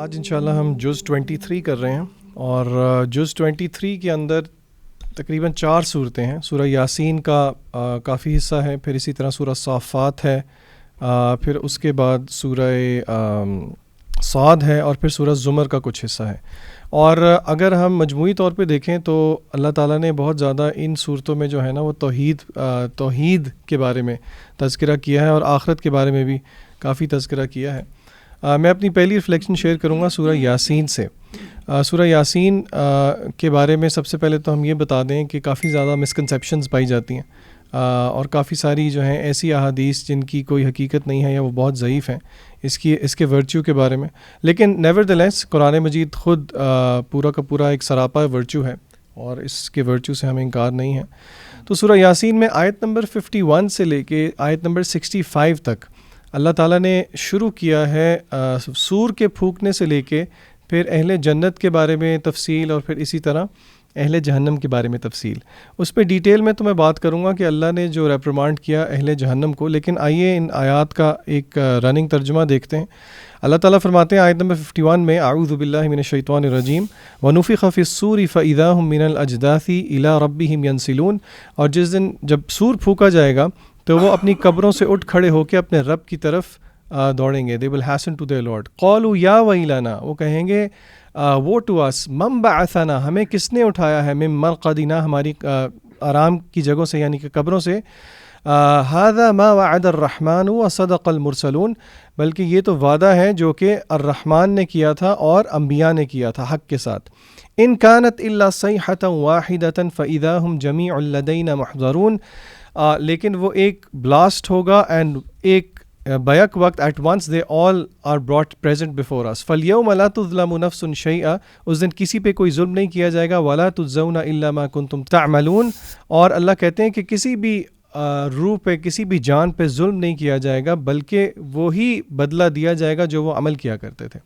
آج انشاءاللہ ہم جز 23 کر رہے ہیں اور جز 23 کے اندر تقریباً 4 صورتیں ہیں. سورہ یاسین کا کافی حصہ ہے، پھر اسی طرح سورہ صافات ہے، پھر اس کے بعد سورہ صاد ہے اور پھر سورہ زمر کا کچھ حصہ ہے. اور اگر ہم مجموعی طور پہ دیکھیں تو اللہ تعالیٰ نے بہت زیادہ ان صورتوں میں جو ہے نا وہ توحید کے بارے میں تذکرہ کیا ہے اور آخرت کے بارے میں بھی کافی تذکرہ کیا ہے. میں اپنی پہلی ریفلیکشن شیئر کروں گا سورہ یاسین سے. سورہ یاسین کے بارے میں سب سے پہلے تو ہم یہ بتا دیں کہ کافی زیادہ مسکنسیپشنز پائی جاتی ہیں اور کافی ساری جو ہیں ایسی احادیث جن کی کوئی حقیقت نہیں ہے یا وہ بہت ضعیف ہیں اس کے ورچو کے بارے میں. لیکن نیور دی لیس قرآن مجید خود پورا کا پورا ایک سراپا ورچو ہے اور اس کے ورچو سے ہمیں انکار نہیں ہے. تو سورہ یاسین میں آیت نمبر 51 سے لے کے آیت نمبر 65 تک اللہ تعالیٰ نے شروع کیا ہے سور کے پھونکنے سے لے کے پھر اہل جنت کے بارے میں تفصیل اور پھر اسی طرح اہل جہنم کے بارے میں تفصیل. اس پہ ڈیٹیل میں تو میں بات کروں گا کہ اللہ نے جو ریپریمانڈ کیا اہل جہنم کو، لیکن آئیے ان آیات کا ایک رننگ ترجمہ دیکھتے ہیں. اللہ تعالیٰ فرماتے ہیں آیت نمبر 51 میں اعوذ باللہ من الشیطان الرجیم ونفخ فی الصور فاذا هم من الاجداث الی ربهم ینسلون. اور جس دن جب سور پھونکا جائے گا تو وہ اپنی قبروں سے اٹھ کھڑے ہو کے اپنے رب کی طرف دوڑیں گے. they will hasten to their Lord. قالوا یا ویلنا، وہ کہیں گے وہ ٹو اس، من بعثنا، ہمیں کس نے اٹھایا ہے، من مرقدنا، ہماری آرام کی جگہوں سے یعنی کہ قبروں سے. هذا ما وعد الرحمن وصدق المرسلون، بلکہ یہ تو وعدہ ہے جو کہ الرحمن نے کیا تھا اور انبیاء نے کیا تھا حق کے ساتھ. ان كانت الا صيحة واحدة فاذا هم جميع لدينا محضرون، لیکن وہ ایک بلاسٹ ہوگا اینڈ ایک بیک وقت at once they all are brought present before us. فالیوم لا تظلم نفس شیئا، اس دن کسی پہ کوئی ظلم نہیں کیا جائے گا. ولا تجزون الا ما کنتم تعملون، اور اللہ کہتے ہیں کہ کسی بھی روح پہ کسی بھی جان پہ ظلم نہیں کیا جائے گا بلکہ وہی بدلہ دیا جائے گا جو وہ عمل کیا کرتے تھے.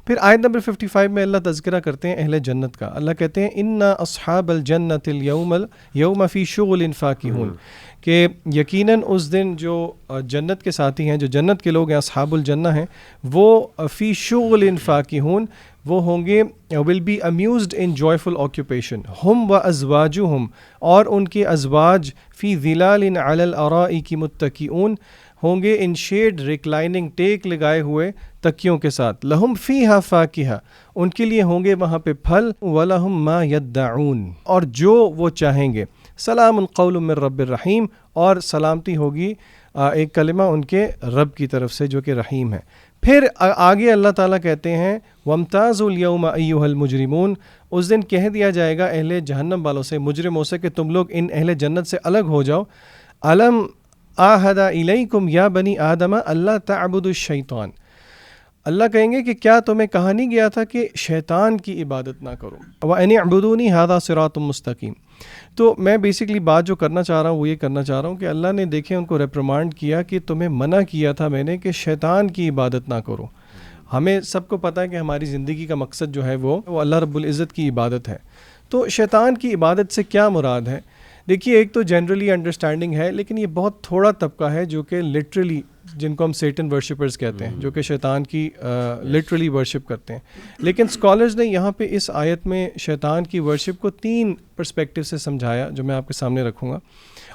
پھر آیت نمبر 55 میں اللہ تذکرہ کرتے ہیں اہل جنت کا. اللہ کہتے ہیں انا اصحاب الجنت اليوم فی شغل فاکہون، کہ یقیناً اس دن جو جنت کے ساتھی ہیں، جو جنت کے لوگ ہیں، اصحاب الجنہ ہیں، وہ فی شغل فاکہون، وہ ہوں گے will be amused in joyful occupation. ہم و ازواجہم، اور ان کے ازواج فی ظلال علی الارائک متکئون، ہوں گے ان شیڈ ریکلائننگ ٹیک لگائے ہوئے تکیوں کے ساتھ. لہم فیہا فاکہہ، ان کے لیے ہوں گے وہاں پہ پھل. ولہم ما یدعون، اور جو وہ چاہیں گے. سلام قول من رب الرحیم، اور سلامتی ہوگی ایک کلمہ ان کے رب کی طرف سے جو کہ رحیم ہے. پھر آگے اللہ تعالیٰ کہتے ہیں وامتازوا اليوم ایھا المجرمون، اس دن کہہ دیا جائے گا اہل جہنم والوں سے، مجرموں سے، کہ تم لوگ ان اہل جنت سے الگ ہو جاؤ. الم آہد الیکم یا بنی آدم اللہ تعبدوا الشیطان، اللہ کہیں گے کہ کیا تمہیں کہا نہیں گیا تھا کہ شیطان کی عبادت نہ کرو. وَأَنِ اعْبُدُونِي هَذَا صِرَاطٌ مُسْتَقِيمٌ. تو میں بیسکلی بات جو کرنا چاہ رہا ہوں وہ یہ کرنا چاہ رہا ہوں کہ اللہ نے دیکھیں ان کو ریپریمانڈ کیا کہ تمہیں منع کیا تھا میں نے کہ شیطان کی عبادت نہ کرو. ہمیں سب کو پتہ ہے کہ ہماری زندگی کا مقصد جو ہے وہ اللہ رب العزت کی عبادت ہے. تو شیطان کی عبادت سے کیا مراد ہے؟ دیکھیے، ایک تو جنرلی انڈرسٹینڈنگ ہے، لیکن یہ بہت تھوڑا طبقہ ہے جو کہ لٹرلی، جن کو ہم سیٹن ورشپرز کہتے ہیں، جو کہ شیطان کی لٹرلی ورشپ کرتے ہیں. لیکن اسکالرز نے یہاں پہ اس آیت میں شیطان کی ورشپ کو 3 پرسپیکٹیو سے سمجھایا جو میں آپ کے سامنے رکھوں گا.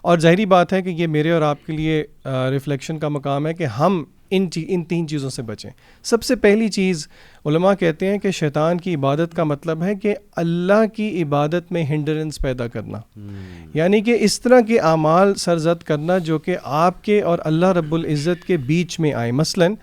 اور ظاہری بات ہے کہ یہ میرے اور آپ کے لیے ریفلیکشن کا مقام ہے کہ ہم ان 3 چیزوں سے بچیں. سب سے پہلی چیز علماء کہتے ہیں کہ شیطان کی عبادت کا مطلب ہے کہ اللہ کی عبادت میں ہنڈرنس پیدا کرنا، یعنی کہ اس طرح کے اعمال سرزد کرنا جو کہ آپ کے اور اللہ رب العزت کے بیچ میں آئے. مثلاً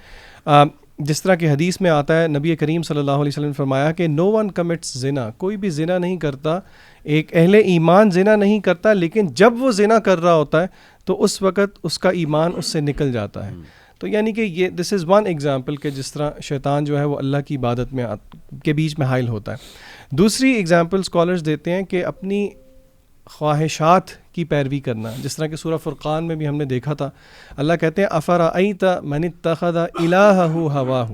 جس طرح کہ حدیث میں آتا ہے، نبی کریم صلی اللہ علیہ وسلم نے فرمایا کہ نو ون کمٹس زنا، کوئی بھی زنا نہیں کرتا، ایک اہل ایمان زنا نہیں کرتا، لیکن جب وہ زنا کر رہا ہوتا ہے تو اس وقت اس کا ایمان اس سے نکل جاتا ہے. تو یعنی کہ یہ دس از ون ایگزامپل کہ جس طرح شیطان جو ہے وہ اللہ کی عبادت میں کے بیچ میں حائل ہوتا ہے. دوسری ایگزامپل اسکالرز دیتے ہیں کہ اپنی خواہشات کی پیروی کرنا، جس طرح کہ سورہ فرقان میں بھی ہم نے دیکھا تھا. اللہ کہتے ہیں افرأیت من اتخذ الہہ ہواہ،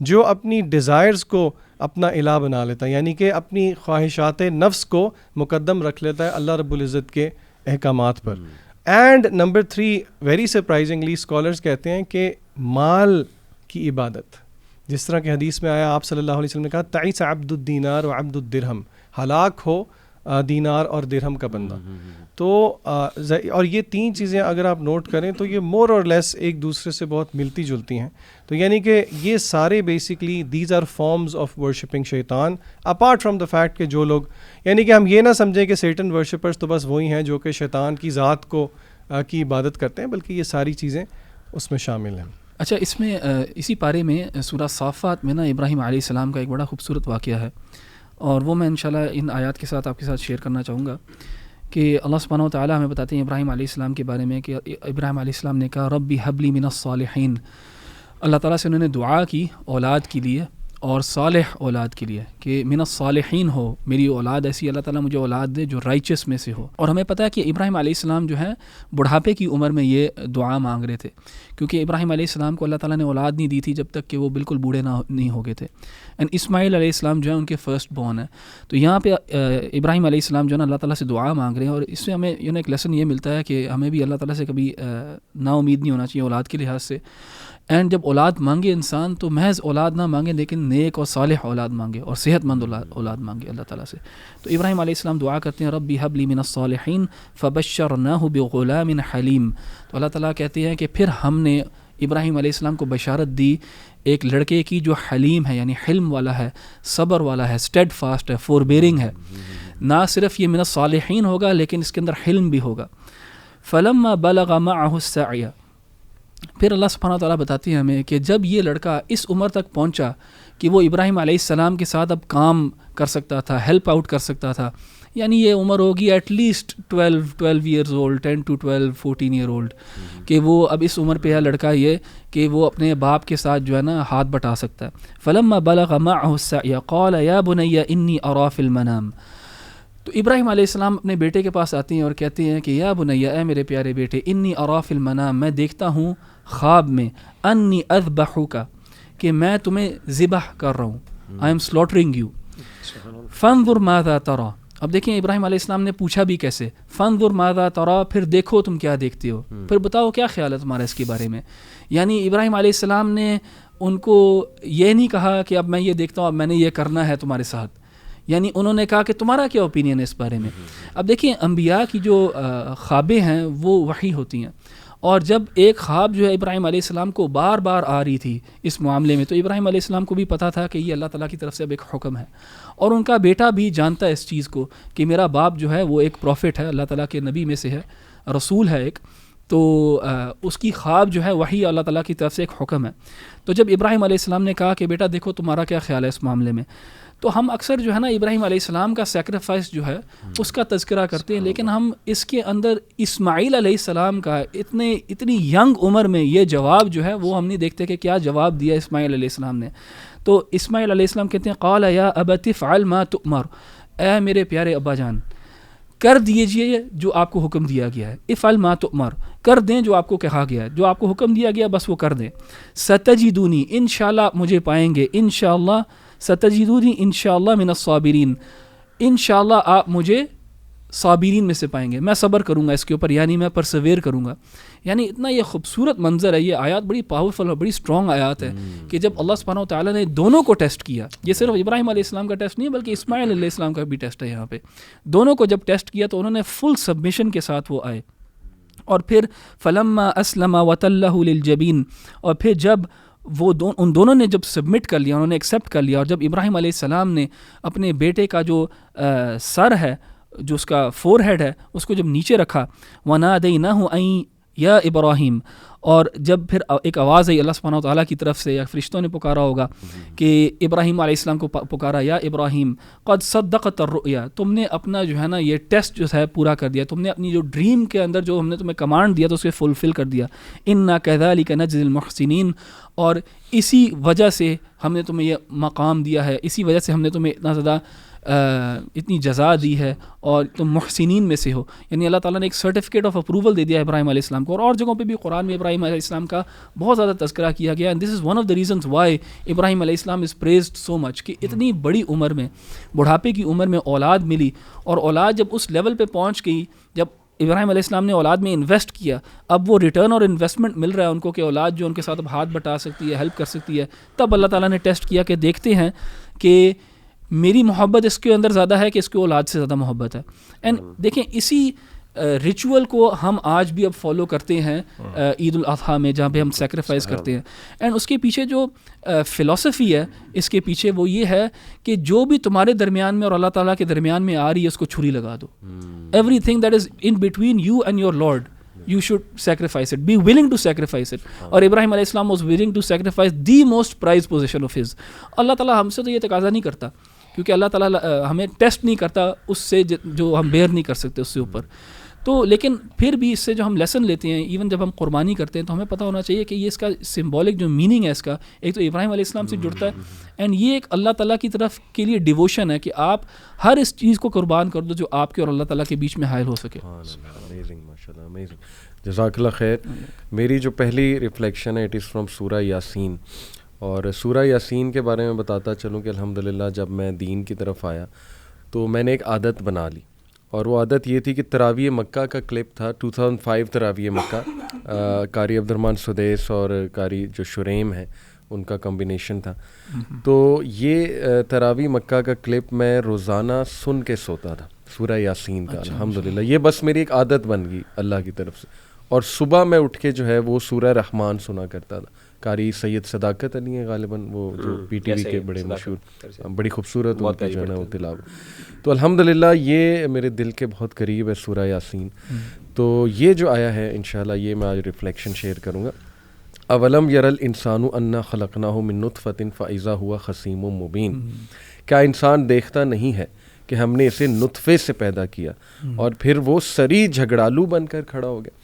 جو اپنی ڈیزائرز کو اپنا الہ بنا لیتا ہے، یعنی کہ اپنی خواہشات نفس کو مقدم رکھ لیتا ہے اللہ رب العزت کے احکامات پر. And number 3 very surprisingly scholars کہتے ہیں کہ مال کی عبادت، جس طرح کہ حدیث میں آیا، آپ صلی اللہ علیہ وسلم نے کہا تعیس عبد الدینار و عبد الدرہم، ہلاک ہو دینار اور درہم کا بندہ. تو اور یہ تین چیزیں اگر آپ نوٹ کریں تو یہ مور اور لیس ایک دوسرے سے بہت ملتی جلتی ہیں. تو یعنی کہ یہ سارے basically these are forms of worshipping شیطان، اپارٹ فرام دا فیکٹ کہ جو لوگ، یعنی کہ ہم یہ نہ سمجھیں کہ سیٹن ورشپرز تو بس وہی ہیں جو کہ شیطان کی ذات کو کی عبادت کرتے ہیں، بلکہ یہ ساری چیزیں اس میں شامل ہیں. اچھا، اس میں اسی پارے میں سورہ صافات میں نا ابراہیم علیہ السلام کا ایک بڑا خوبصورت واقعہ ہے، اور وہ میں انشاءاللہ ان آیات کے ساتھ آپ کے ساتھ شیئر کرنا چاہوں گا کہ اللہ سبحانہ و تعالیٰ ہمیں بتاتے ہیں ابراہیم علیہ السلام کے بارے میں کہ ابراہیم علیہ السلام نے کہا ربی حبلی من الصالحین. اللہ تعالیٰ سے انہوں نے دعا کی اولاد کے لیے اور صالح اولاد کے لیے کہ من الصالحین ہو، میری اولاد ایسی اللہ تعالیٰ مجھے اولاد دے جو رائچس میں سے ہو. اور ہمیں پتہ ہے کہ ابراہیم علیہ السلام جو ہے بڑھاپے کی عمر میں یہ دعا مانگ رہے تھے، کیونکہ ابراہیم علیہ السلام کو اللہ تعالیٰ نے اولاد نہیں دی تھی جب تک کہ وہ بالکل بوڑھے نہیں ہو گئے تھے. اینڈ اسماعیل علیہ السلام جو ہے ان کے فرسٹ بورن ہے. تو یہاں پہ ابراہیم علیہ السلام جو ہے نا اللہ تعالیٰ سے دعا مانگ رہے ہیں، اور اس سے ہمیں ایک لیسن یہ ملتا ہے کہ ہمیں بھی اللہ تعالیٰ سے کبھی نا امید نہیں ہونا چاہیے اولاد کے لحاظ سے. اینڈ جب اولاد مانگے انسان تو محض اولاد نہ مانگے، لیکن نیک اور صالح اولاد مانگے اور صحت مند اولاد مانگے اللہ تعالیٰ سے. تو ابراہیم علیہ السلام دعا کرتے ہیں ربی حب لی من الصالحین فبشرناہ بغلام حلیم. تو اللہ تعالیٰ کہتے ہیں کہ پھر ہم نے ابراہیم علیہ السلام کو بشارت دی ایک لڑکے کی جو حلیم ہے، یعنی حلم والا ہے، صبر والا ہے، اسٹیڈ فاسٹ ہے، فور بیئرنگ ہے. نہ صرف یہ من الصالحین ہوگا لیکن اس کے اندر حلم بھی ہوگا. فلما بلغ معہ السعی، پھر اللہ سبحانہ تعالیٰ بتاتی ہیں ہمیں کہ جب یہ لڑکا اس عمر تک پہنچا کہ وہ ابراہیم علیہ السلام کے ساتھ اب کام کر سکتا تھا، ہیلپ آؤٹ کر سکتا تھا، یعنی یہ عمر ہوگی at least 12 years old, 10 to 12 14 year old, کہ وہ اب اس عمر پہ ہے لڑکا یہ کہ وہ اپنے باپ کے ساتھ جو ہے نا ہاتھ بٹا سکتا ہے. فلما بلغ معہ السعی قال یا بنی انی ارا فی المنام. تو ابراہیم علیہ السلام اپنے بیٹے کے پاس آتے ہیں اور کہتے ہیں کہ یا بنیا، اے میرے پیارے بیٹے، انی ارا فی المنام، میں دیکھتا ہوں خواب میں، انی اذبحک، کہ میں تمہیں ذبح کر رہا ہوں، آئی ایم سلاٹرنگ یو، فانظر ماذا تری. اب دیکھیں ابراہیم علیہ السلام نے پوچھا بھی کیسے، فانظر ماذا تری، پھر دیکھو تم کیا دیکھتے ہو، پھر بتاؤ کیا خیال ہے تمہارا اس کے بارے میں. یعنی ابراہیم علیہ السلام نے ان کو یہ نہیں کہا کہ اب میں یہ دیکھتا ہوں، اب میں نے یہ کرنا ہے تمہارے ساتھ، یعنی انہوں نے کہا کہ تمہارا کیا اوپینین ہے اس بارے میں. اب دیکھیں انبیاء کی جو خوابیں ہیں وہ وحی ہوتی ہیں، اور جب ایک خواب جو ہے ابراہیم علیہ السلام کو بار بار آ رہی تھی اس معاملے میں، تو ابراہیم علیہ السلام کو بھی پتہ تھا کہ یہ اللہ تعالیٰ کی طرف سے اب ایک حکم ہے، اور ان کا بیٹا بھی جانتا ہے اس چیز کو کہ میرا باپ جو ہے وہ ایک پروفٹ ہے، اللہ تعالیٰ کے نبی میں سے ہے، رسول ہے ایک، تو اس کی خواب جو ہے وہی اللہ تعالیٰ کی طرف سے ایک حکم ہے. تو جب ابراہیم علیہ السلام نے کہا کہ بیٹا دیکھو تمہارا کیا خیال ہے اس معاملے میں، تو ہم اکثر جو ہے نا ابراہیم علیہ السلام کا سیکریفائس جو ہے اس کا تذکرہ کرتے ہیں، لیکن ہم اس کے اندر اسماعیل علیہ السلام کا اتنی ینگ عمر میں یہ جواب جو ہے وہ ہم نہیں دیکھتے کہ کیا جواب دیا اسماعیل علیہ السلام نے. تو اسماعیل علیہ السلام کہتے ہیں قال یا ابت افعل ما تؤمر، اے میرے پیارے ابا جان کر دیجئے جو آپ کو حکم دیا گیا ہے، افعل ما تؤمر، کر دیں جو آپ کو کہا گیا ہے، جو آپ کو حکم دیا گیا بس وہ کر دیں. ستجدونی، انشاءاللہ مجھے پائیں گے، انشاءاللہ ستجدونی انشاءاللہ من الصابرین، انشاءاللہ آپ مجھے صابرین میں سے پائیں گے، میں صبر کروں گا اس کے اوپر، یعنی میں پرسویر کروں گا. یعنی اتنا یہ خوبصورت منظر ہے، یہ آیات بڑی پاورفل اور بڑی اسٹرانگ آیات ہے کہ جب اللہ سبحانہ وتعالیٰ نے دونوں کو ٹیسٹ کیا، یہ صرف ابراہیم علیہ السلام کا ٹیسٹ نہیں ہے بلکہ اسماعیل علیہ السلام کا بھی ٹیسٹ ہے یہاں پہ، دونوں کو جب ٹیسٹ کیا تو انہوں نے فل سبمیشن کے ساتھ وہ آئے. اور پھر فلما اسلم وتلہ للجبین، اور پھر جب وہ ان دونوں نے جب سبمٹ کر لیا، انہوں نے ایکسیپٹ کر لیا، اور جب ابراہیم علیہ السلام نے اپنے بیٹے کا جو سر ہے، جو اس کا فور ہیڈ ہے، اس کو جب نیچے رکھا، وَنَادَيْنَاهُ أَن یا ابراہیم، اور جب پھر ایک آواز آئی اللہ سبحانہ وتعالیٰ کی طرف سے یا فرشتوں نے پکارا ہوگا کہ ابراہیم علیہ السلام کو پکارا، یا ابراہیم قد صدقت الرؤیا، تم نے اپنا جو ہے نا یہ ٹیسٹ جو ہے پورا کر دیا، تم نے اپنی جو ڈریم کے اندر جو ہم نے تمہیں کمانڈ دیا تو اسے فلفل کر دیا. انا کذالک نجزی المحسنین، اور اسی وجہ سے ہم نے تمہیں یہ مقام دیا ہے، اسی وجہ سے ہم نے تمہیں اتنا زیادہ اتنی جزا دی ہے اور تم محسنین میں سے ہو. یعنی اللہ تعالیٰ نے ایک سرٹیفکیٹ آف اپروول دے دیا ابراہیم علیہ السلام کو. اور جگہوں پہ بھی قرآن میں ابراہیم علیہ السلام کا بہت زیادہ تذکرہ کیا گیا. And this is one of the reasons why Ibrahim علیہ السلام از پریزڈ سو مچ، کہ اتنی بڑی عمر میں، بڑھاپے کی عمر میں اولاد ملی، اور اولاد جب اس لیول پہ پہنچ گئی، جب ابراہیم علیہ السلام نے اولاد میں انویسٹ کیا, اب وہ ریٹرن اور انویسٹمنٹ مل رہا ہے ان کو کہ اولاد جو ان کے ساتھ اب ہاتھ بٹا سکتی ہے, ہیلپ کر سکتی ہے, تب اللہ تعالیٰ نے ٹیسٹ کیا کہ دیکھتے ہیں کہ میری محبت اس کے اندر زیادہ ہے کہ اس کی اولاد سے زیادہ محبت ہے. اینڈ دیکھیں اسی ریچول کو ہم آج بھی اب فالو کرتے ہیں عید الاضحیٰ میں, جہاں پہ ہم سیکریفائس کرتے ہیں. اینڈ اس کے پیچھے جو فلسفی ہے اس کے پیچھے وہ یہ ہے کہ جو بھی تمہارے درمیان میں اور اللہ تعالیٰ کے درمیان میں آ رہی ہے اس کو چھری لگا دو. Everything that is in between you and your lord you should sacrifice it, be willing to sacrifice it. اور ابراہیم علیہ السلام was willing to sacrifice the most prized possession of his. اللہ تعالیٰ ہم سے تو یہ تقاضا نہیں کرتا کیونکہ اللہ تعالیٰ ہمیں ٹیسٹ نہیں کرتا اس سے جو ہم بیئر نہیں کر سکتے اس سے اوپر. تو لیکن پھر بھی اس سے جو ہم لیسن لیتے ہیں, ایون جب ہم قربانی کرتے ہیں تو ہمیں پتہ ہونا چاہیے کہ یہ اس کا سمبولک جو میننگ ہے اس کا, ایک تو ابراہیم علیہ السلام سے جڑتا ہے, اینڈ یہ ایک اللہ تعالیٰ کی طرف کے لیے ڈیووشن ہے کہ آپ ہر اس چیز کو قربان کر دو جو آپ کے اور اللہ تعالیٰ کے بیچ میں حائل ہو سکے. جزاک اللہ خیر. میری جو پہلی ریفلیکشن ہے اٹ از فرام سورہ یاسین, اور سورہ یاسین کے بارے میں بتاتا چلوں کہ الحمدللہ جب میں دین کی طرف آیا تو میں نے ایک عادت بنا لی, اور وہ عادت یہ تھی کہ تراویح مکہ کا کلپ تھا 2005 تراویح مکہ, قاری عبد الرحمن سدیس اور قاری جو شریم ہیں ان کا کمبینیشن تھا. تو یہ تراویح مکہ کا کلپ میں روزانہ سن کے سوتا تھا سورہ یاسین کا. الحمدللہ یہ بس میری ایک عادت بن گئی اللہ کی طرف سے. اور صبح میں اٹھ کے جو ہے وہ سورہ رحمان سنا کرتا تھا. قاری سید صداقت علی ہیں غالباً, وہ جو پی ٹی وی کے بڑے مشہور, بڑی خوبصورت ان کی جو ہے نا وہ تلاوت. تو الحمدللہ یہ میرے دل کے بہت قریب ہے سورہ یاسین. تو یہ جو آیا ہے انشاءاللہ یہ میں آج ریفلیکشن شیئر کروں گا. اولم یر الانسان انا خلقناہ من نطفۃ فاذا ہوا خصیم مبین. کیا انسان دیکھتا نہیں ہے کہ ہم نے اسے نطفے سے پیدا کیا اور پھر وہ سری جھگڑالو بن کر کھڑا ہو گیا.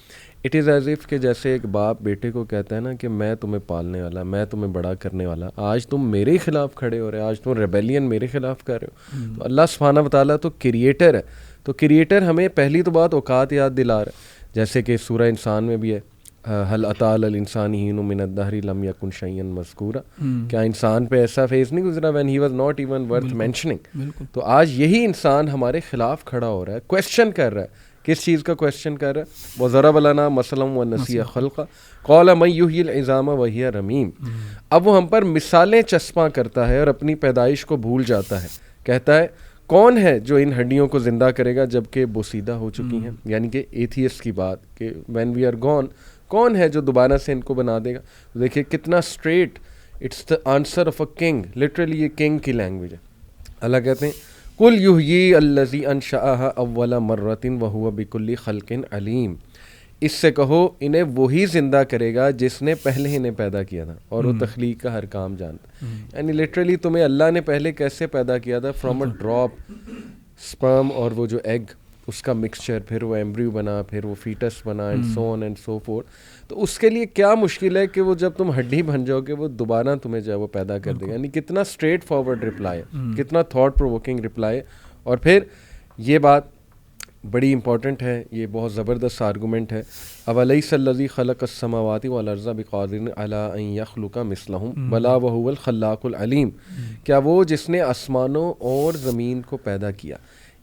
اٹ از ایز اف کہ جیسے ایک باپ بیٹے کو کہتا ہے نا کہ میں تمہیں پالنے والا, میں تمہیں بڑا کرنے والا, آج تم میرے خلاف کھڑے ہو رہے, آج تم ریبیلین میرے خلاف کر رہے ہو. تو اللہ سبحانہ و تعالیٰ تو کریٹر ہے, تو کریٹر ہمیں پہلی تو بات اوقات یاد دلا رہا ہے, جیسے کہ سورہ انسان میں بھی ہے هل اتى على الانسان حين من الدهر لم يكن شيئا مذكورا. کیا انسان پہ ایسا فیز نہیں گزرا when he was not even worth mentioning. تو آج یہی انسان ہمارے خلاف کھڑا ہو رہا ہے, کویسچن کر رہا ہے. کس چیز کا کویسچن کر رہا ہے؟ وضرب لنا مثلا ونسی خلقا قال من یحیی العظام وہی رمیم. اب وہ ہم پر مثالیں چسپاں کرتا ہے اور اپنی پیدائش کو بھول جاتا ہے. کہتا ہے کون ہے جو ان ہڈیوں کو زندہ کرے گا جب کہ بوسیدہ ہو چکی ہیں, یعنی کہ ایتھیسٹ کی بات کہ when we are gone کون ہے جو دوبارہ سے ان کو بنا دے گا. دیکھیے کتنا straight, it's the answer of a king, literally یہ کنگ کی لینگویج ہے. اللہ کہتے ہیں قل یحیی الذی انشأھا اول مرۃ وہو بکل خلق علیم. اس سے کہو انہیں وہی زندہ کرے گا جس نے پہلے انہیں پیدا کیا تھا اور وہ تخلیق کا ہر کام جانتا. یعنی لٹرلی تمہیں اللہ نے پہلے کیسے پیدا کیا تھا, فرام اے ڈراپ سپرم اور وہ جو ایگ اس کا مکسچر, پھر وہ ایمبریو بنا, پھر وہ فیٹس بنا, and so on and so forth. تو اس کے لیے کیا مشکل ہے کہ وہ جب تم ہڈی بن جاؤ گے وہ دوبارہ تمہیں جو ہے وہ پیدا کر دے گا. یعنی کتنا اسٹریٹ فارورڈ رپلائی ہے, کتنا تھاٹ پرووکنگ رپلائی ہے. اور پھر یہ بات بڑی امپورٹنٹ ہے, یہ بہت زبردست آرگومنٹ ہے. اولیس الذی خلق السماوات والارض بقادر علی ان یخلق مثلہم بلا وہو الخلاق العلیم. کیا وہ جس نے آسمانوں اور زمین کو پیدا کیا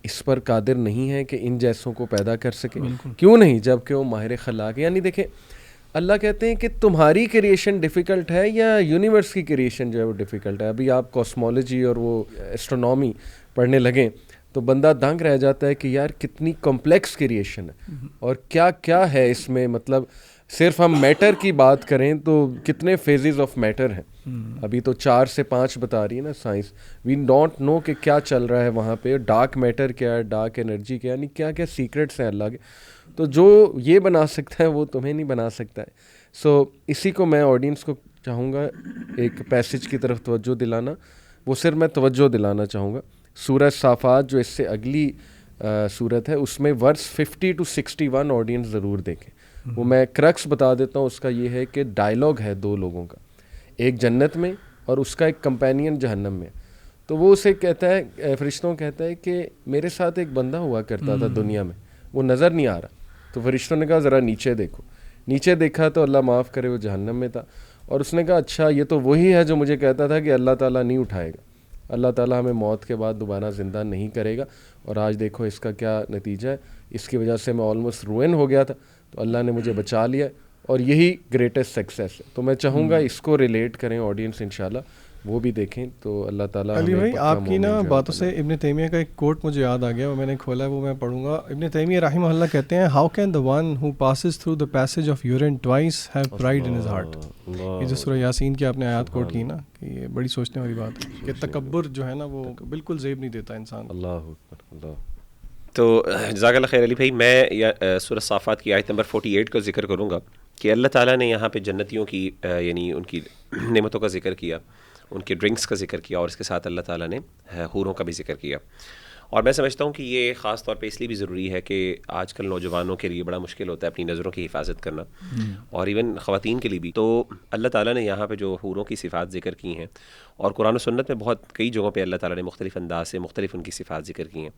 اس پر قادر نہیں ہے کہ ان جیسوں کو پیدا کر سکے؟ کیوں نہیں, جب کہ وہ ماہر خلاق ہے. یعنی دیکھیں اللہ کہتے ہیں کہ تمہاری کریشن ڈیفیکلٹ ہے یا یونیورس کی کریشن جو ہے وہ ڈیفیکلٹ ہے. ابھی آپ کاسمولوجی اور وہ ایسٹرونومی پڑھنے لگیں تو بندہ دنگ رہ جاتا ہے کہ یار کتنی کمپلیکس کریشن ہے اور کیا کیا ہے اس میں. مطلب صرف ہم میٹر کی بات کریں تو کتنے فیزز آف میٹر ہیں. ابھی تو 4 سے 5 بتا رہی ہے نا سائنس. وی ڈونٹ نو کہ کیا چل رہا ہے وہاں پہ, ڈارک میٹر کیا ہے, ڈارک انرجی کیا ہے, یعنی کیا کیا سیکرٹس ہیں اللہ کے. تو جو یہ بنا سکتا ہے وہ تمہیں نہیں بنا سکتا ہے. سو اسی کو میں آڈینس کو چاہوں گا ایک پیسج کی طرف توجہ دلانا. وہ صرف میں توجہ دلانا چاہوں گا سورہ صافات جو اس سے اگلی صورت ہے اس میں ورس 50 to 61 آڈینس ضرور دیکھیں. وہ میں کرکس بتا دیتا ہوں اس کا. یہ ہے کہ ڈائلاگ ہے 2 لوگوں کا, ایک جنت میں اور اس کا ایک کمپینین جہنم میں. تو وہ اسے کہتا ہے, فرشتوں کہتا ہے کہ میرے ساتھ ایک بندہ ہوا کرتا تھا دنیا میں, وہ نظر نہیں آ رہا. تو فرشتوں نے کہا ذرا نیچے دیکھو. نیچے دیکھا تو اللہ معاف کرے وہ جہنم میں تھا. اور اس نے کہا اچھا یہ تو وہی ہے جو مجھے کہتا تھا کہ اللہ تعالیٰ نہیں اٹھائے گا. اللہ تعالیٰ ہمیں موت کے بعد دوبارہ زندہ نہیں کرے گا. اور آج دیکھو اس کا کیا نتیجہ ہے. اس کی وجہ سے میں آلموسٹ روئن ہو گیا تھا, تو اللہ نے مجھے بچا لیا, اور یہی گریٹسٹ سکسیس ہے. تو میں چاہوں گا اس کو ریلیٹ کریں آڈینس, انشاءاللہ وہ بھی دیکھیں, تو اللہ تعالیٰ. علی بھائی آپ کی نا باتوں سے ابن تیمیہ کا ایک کوٹ مجھے یاد آ گیا, وہ میں نے کھولا ہے, وہ میں پڑھوں گا. ابن تیمیہ رحمہ اللہ کہتے ہیں, how can the one who passes through the passage of urine twice have pride in his heart. یہ جو سورہ یاسین کی آپ نے آیات کوٹ کی نا, کہ یہ بڑی سوچنے والی بات ہے کہ تکبر جو ہے نا وہ بالکل زیب نہیں دیتا انسان. اللہ اللہ. تو جزاک اللہ خیر علی بھائی, میں سورہ صافات کی آیت نمبر 48 کا ذکر کروں گا کہ اللہ تعالیٰ نے یہاں پہ جنتیوں کی یعنی ان کی نعمتوں کا ذکر کیا, ان کے ڈرنکس کا ذکر کیا, اور اس کے ساتھ اللہ تعالیٰ نے حوروں کا بھی ذکر کیا. اور میں سمجھتا ہوں کہ یہ خاص طور پہ اس لیے بھی ضروری ہے کہ آج کل نوجوانوں کے لیے بڑا مشکل ہوتا ہے اپنی نظروں کی حفاظت کرنا, اور ایون خواتین کے لیے بھی. تو اللہ تعالیٰ نے یہاں پہ جو حوروں کی صفات ذکر کی ہیں, اور قرآن و سنت میں بہت کئی جگہوں پہ اللہ تعالیٰ نے مختلف انداز سے مختلف ان کی صفات ذکر کی ہیں.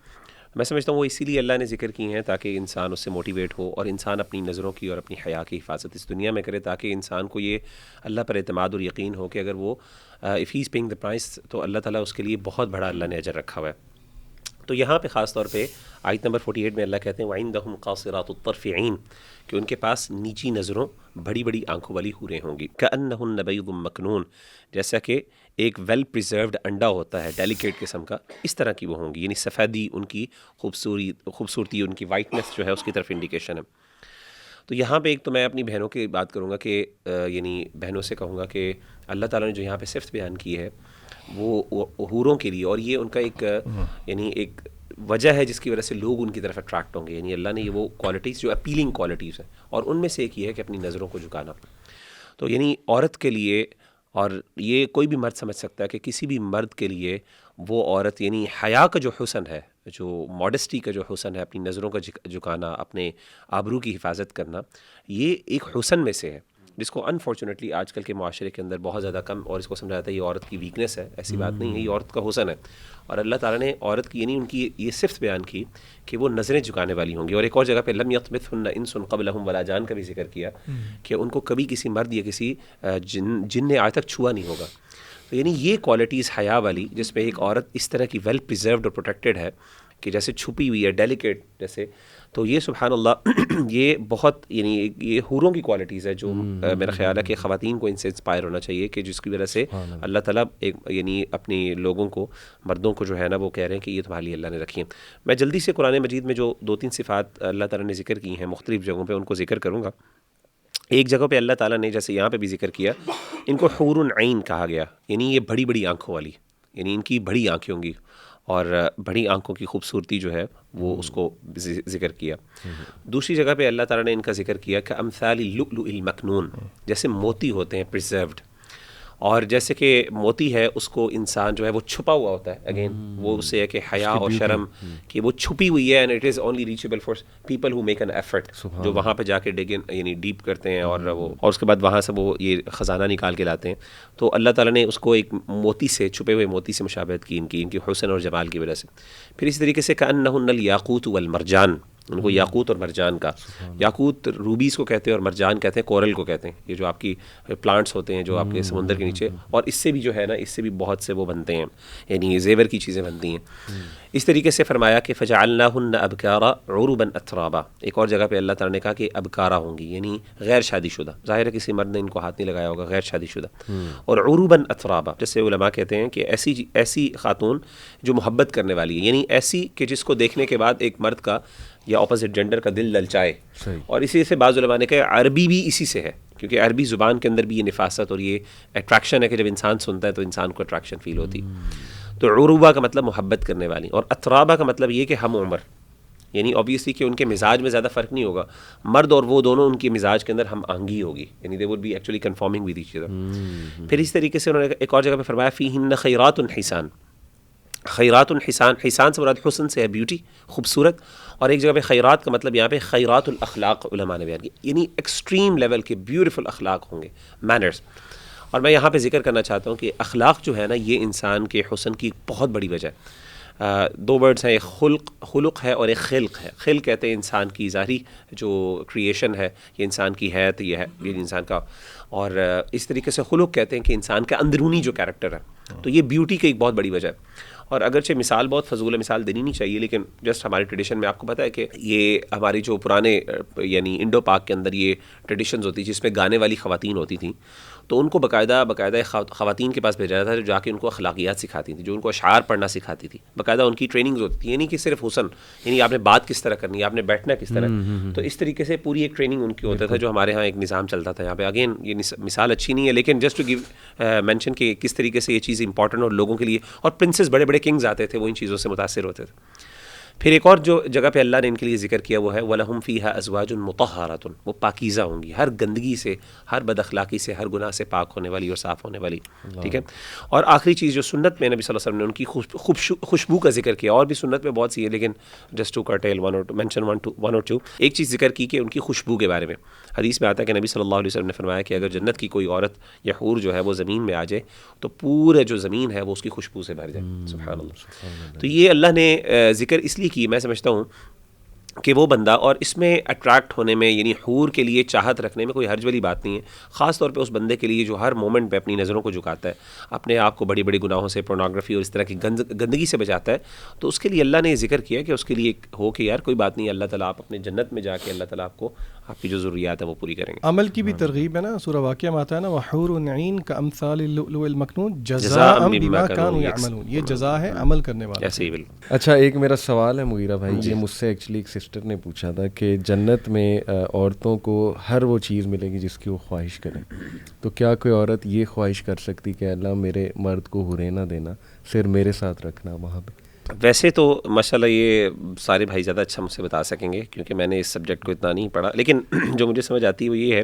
میں سمجھتا ہوں وہ اسی لیے اللہ نے ذکر کی ہیں تاکہ انسان اس سے موٹیویٹ ہو, اور انسان اپنی نظروں کی اور اپنی حیا کی حفاظت اس دنیا میں کرے, تاکہ انسان کو یہ اللہ پر اعتماد اور یقین ہو کہ اگر وہ if he is paying the price, تو اللہ تعالیٰ اس کے لیے بہت بڑا اللہ نے اجر رکھا ہوا ہے. تو یہاں پہ خاص طور پہ آیت نمبر 48 میں اللہ کہتے ہیں وَعِندَهُمْ قَاصِرَاتُ الطَّرْفِ عِينٌ, کہ ان کے پاس نیچی نظروں بڑی بڑی آنکھوں والی حوریں ہوں گی. كَأَنَّهُنَّ بَيْضٌ مَكْنُونٌ, جیسا کہ ایک ویل پریزروڈ انڈا ہوتا ہے ڈیلیکیٹ قسم کا, اس طرح کی وہ ہوں گی. یعنی سفیدی ان کی خوبصورتی ان کی وائٹنس جو ہے اس کی طرف انڈیکیشن ہے. تو یہاں پہ ایک تو میں اپنی بہنوں کی بات کروں گا کہ یعنی بہنوں سے کہوں گا کہ اللہ تعالیٰ نے جو یہاں پہ صفت بیان کی ہے وہ حوروں کے لیے, اور یہ ان کا ایک یعنی ایک وجہ ہے جس کی وجہ سے لوگ ان کی طرف اٹریکٹ ہوں گے. یعنی اللہ نے یہ وہ کوالٹیز جو اپیلنگ کوالٹیز ہیں, اور ان میں سے ایک یہ ہے کہ اپنی نظروں کو جھکانا. تو یعنی عورت کے لیے, اور یہ کوئی بھی مرد سمجھ سکتا ہے کہ کسی بھی مرد کے لیے وہ عورت یعنی حیا کا جو حسن ہے, جو ماڈسٹی کا جو حسن ہے, اپنی نظروں کا جھکانا, اپنے آبرو کی حفاظت کرنا, یہ ایک حسن میں سے ہے جس کو انفارچونیٹلی آج کل کے معاشرے کے اندر بہت زیادہ کم, اور اس کو سمجھا جاتا ہے یہ عورت کی ویکنیس ہے. ایسی بات نہیں ہے, یہ عورت کا حسن ہے. اور اللہ تعالیٰ نے عورت کی یعنی ان کی یہ صفت بیان کی کہ وہ نظریں جھکانے والی ہوں گی. اور ایک اور جگہ پہ لم یطمثہن انس قبلہم ولا جان کا بھی ذکر کیا کہ ان کو کبھی کسی مرد یا کسی جن نے آج تک چھوا نہیں ہوگا. تو یعنی یہ کوالٹیز حیا والی, جس میں ایک عورت اس طرح کی ویل پریزروڈ اور پروٹیکٹڈ ہے کہ جیسے چھپی ہوئی ہے, ڈیلیکیٹ جیسے, تو یہ سبحان اللہ یہ بہت یعنی یہ حوروں کی کوالٹیز ہے جو میرا خیال ہے کہ خواتین کو ان سے انسپائر ہونا چاہیے, کہ جس کی وجہ سے اللہ تعالیٰ ایک یعنی اپنی لوگوں کو, مردوں کو جو ہے نا وہ کہہ رہے ہیں کہ یہ تمہارے لیے اللہ نے رکھی ہیں. میں جلدی سے قرآن مجید میں جو 2-3 صفات اللہ تعالیٰ نے ذکر کی ہیں مختلف جگہوں پہ ان کو ذکر کروں گا. ایک جگہ پہ اللہ تعالیٰ نے جیسے یہاں پہ بھی ذکر کیا, ان کو حور عین کہا گیا, یعنی یہ بڑی بڑی آنکھوں والی, یعنی ان کی بڑی آنکھیں ہوں گی, اور بڑی آنکھوں کی خوبصورتی جو ہے وہ اس کو ذکر کیا. دوسری جگہ پہ اللہ تعالیٰ نے ان کا ذکر کیا کہ امثال اللؤلؤ المکنون, جیسے موتی ہوتے ہیں پریزروڈ, اور جیسے کہ موتی ہے اس کو انسان جو ہے وہ چھپا ہوا ہوتا ہے, اگین وہ اس سے ہے کہ حیا اور شرم کہ وہ چھپی ہوئی ہے, and it is only reachable for people who make an effort, جو وہاں پہ جا کے ڈگ ان یعنی ڈیپ کرتے ہیں, اور وہ اور اس کے بعد وہاں سے وہ یہ خزانہ نکال کے لاتے ہیں. تو اللہ تعالیٰ نے اس کو ایک موتی سے, چھپے ہوئے موتی سے مشابہت کی ان کی حسن اور جمال کی وجہ سے. پھر اسی طریقے سے کأنہن الیاقوت والمرجان, ان کو یاقوت اور مرجان کا, یاقوت روبیز کو کہتے ہیں اور مرجان کہتے ہیں کورل کو کہتے ہیں, یہ جو آپ کی پلانٹس ہوتے ہیں جو آپ کے سمندر کے نیچے, اور اس سے بھی جو ہے نا اس سے بھی بہت سے وہ بنتے ہیں, یعنی زیور کی چیزیں بنتی ہیں. اس طریقے سے فرمایا کہ فجعلناہن ابکارا عربا اترابا, ایک اور جگہ پہ اللہ تعالیٰ نے کہا کہ ابکارا ہوں گی, یعنی غیر شادی شدہ, ظاہر ہے کسی مرد نے ان کو ہاتھ نہیں لگایا ہوگا, غیر شادی شدہ, اور عربا اترابا, جیسے علماء کہتے ہیں کہ ایسی خاتون جو محبت کرنے والی ہے, یعنی ایسی کہ جس کو دیکھنے کے بعد ایک مرد کا یا اپوزٹ جینڈر کا دل للچائے. اور اسی سے بعض علماء نے کہا عربی بھی اسی سے ہے, کیونکہ عربی زبان کے اندر بھی یہ نفاست اور یہ اٹریکشن ہے کہ جب انسان سنتا ہے تو انسان کو اٹریکشن فیل ہوتی. تو عروبہ کا مطلب محبت کرنے والی, اور اترابہ کا مطلب یہ کہ ہم عمر, یعنی اوبیسلی کہ ان کے مزاج میں زیادہ فرق نہیں ہوگا, مرد اور وہ دونوں ان کے مزاج کے اندر ہم آہنگی ہوگی, یعنی they would be actually conforming with each other. پھر اس طریقے سے انہوں نے ایک اور جگہ پہ فرمایا فیہن خیرات حسان, خیرات حسان, حسان سے مراد حسن سے ہے بیوٹی, خوبصورت, اور ایک جگہ پہ خیرات کا مطلب یہاں پہ خیرات الاخلاق علماء نے بیان کی, یعنی ایکسٹریم لیول کے بیوٹیفل اخلاق ہوں گے, مینرز. اور میں یہاں پہ ذکر کرنا چاہتا ہوں کہ اخلاق جو ہے نا یہ انسان کے حسن کی بہت بڑی وجہ ہے. 2 ورڈز ہیں, ایک خلق ہے اور ایک خلق ہے. خلق کہتے ہیں انسان کی ظاہری جو کریشن ہے, یہ انسان کی حیت, یہ ہے یہ انسان کا, اور اس طریقے سے خلق کہتے ہیں کہ انسان کا اندرونی جو کیریکٹر ہے. تو یہ بیوٹی کی ایک بہت بڑی وجہ ہے. اور اگرچہ مثال بہت فضول ہے، مثال دینی نہیں چاہیے، لیکن جسٹ ہمارے ٹریڈیشن میں آپ کو پتہ ہے کہ یہ ہماری جو پرانے یعنی انڈو پاک کے اندر یہ ٹریڈیشنز ہوتی جس میں گانے والی خواتین ہوتی تھیں، تو ان کو باقاعدہ خواتین کے پاس بھیجا جاتا تھا جو جا کے ان کو اخلاقیات سکھاتی تھیں، جو ان کو اشعار پڑھنا سکھاتی تھی، باقاعدہ ان کی ٹریننگز ہوتی تھی. یعنی کہ صرف حسن، یعنی آپ نے بات کس طرح کرنی ہے، آپ نے بیٹھنا کس طرح. تو اس طریقے سے پوری ایک ٹریننگ ان کی ہوتا تھا جو ہمارے ہاں ایک نظام چلتا تھا یہاں پہ. اگین یہ مثال اچھی نہیں ہے، لیکن جسٹ ٹو گیو مینشن کہ کس طریقے سے یہ چیز امپورٹنٹ اور لوگوں کے لیے. اور پرنسز بڑے بڑے کنگز آتے تھے، وہ ان چیزوں سے متاثر ہوتے تھے. پھر ایک اور جو جگہ پہ اللہ نے ان کے لیے ذکر کیا وہ ہے وَلَهُمْ فِيهَا أَزْوَاجٌ مُطَهَّرَةٌ، وہ پاکیزہ ہوں گی، ہر گندگی سے، ہر بد اخلاقی سے، ہر گناہ سے پاک ہونے والی اور صاف ہونے والی. ٹھیک ہے. اور آخری چیز جو سنت میں نبی صلی اللہ علیہ وسلم نے ان کی خوشبو کا ذکر کیا، اور بھی سنت میں بہت سی ہے لیکن just to curtail mention one اور ٹو، ایک چیز ذکر کی کہ ان کی خوشبو کے بارے میں حدیث میں آتا ہے کہ نبی صلی اللہ علیہ وسلم نے فرمایا کہ اگر جنت کی کوئی عورت یا حور جو ہے وہ زمین میں آ جائے تو پورے جو زمین ہے وہ اس کی خوشبو سے بھر جائے. سبحان اللہ. تو یہ اللہ نے ذکر اس لیے کی، میں سمجھتا ہوں کہ وہ بندہ، اور اس میں اٹریکٹ ہونے میں یعنی حور کے لیے چاہت رکھنے میں کوئی حرج والی بات نہیں ہے، خاص طور پہ اس بندے کے لیے جو ہر مومنٹ پہ اپنی نظروں کو جھکاتا ہے، اپنے آپ کو بڑی بڑی گناہوں سے، پورنوگرافی اور اس طرح کی گندگی سے بچاتا ہے. تو اس کے لیے اللہ نے یہ ذکر کیا کہ اس کے لیے ہو کہ یار کوئی بات نہیں، اللہ تعالیٰ آپ اپنے جنت میں جا کے اللہ تعالیٰ آپ کو آپ کی جو ضروریات ہیں وہ پوری کریں گے. عمل کی بھی ترغیب ہے نا، سورہ واقعہ میں آتا ہے نا وَحُورٌ عِین کَأَمْثَالِ اللُّؤْلُؤِ الْمَكْنُونِ جَزَاءً بِمَا كَانُوا يَعْمَلُونَ. یہ جزا ہے عمل کرنے والا. ایسے ہی بالکل. اچھا ایک میرا سوال ہے مغیرہ بھائی، یہ مجھ سے ایکچولی ایک سسٹر نے پوچھا تھا کہ جنت میں عورتوں کو ہر وہ چیز ملے گی جس کی وہ خواہش کریں، تو کیا کوئی عورت یہ خواہش کر سکتی کہ اللہ میرے مرد کو حوریں نہ دینا، صرف میرے ساتھ رکھنا وہاں پہ؟ ویسے تو ماشاءاللہ یہ سارے بھائی زیادہ اچھا مجھ سے بتا سکیں گے کیونکہ میں نے اس سبجیکٹ کو اتنا نہیں پڑھا، لیکن جو مجھے سمجھ آتی ہے وہ یہ ہے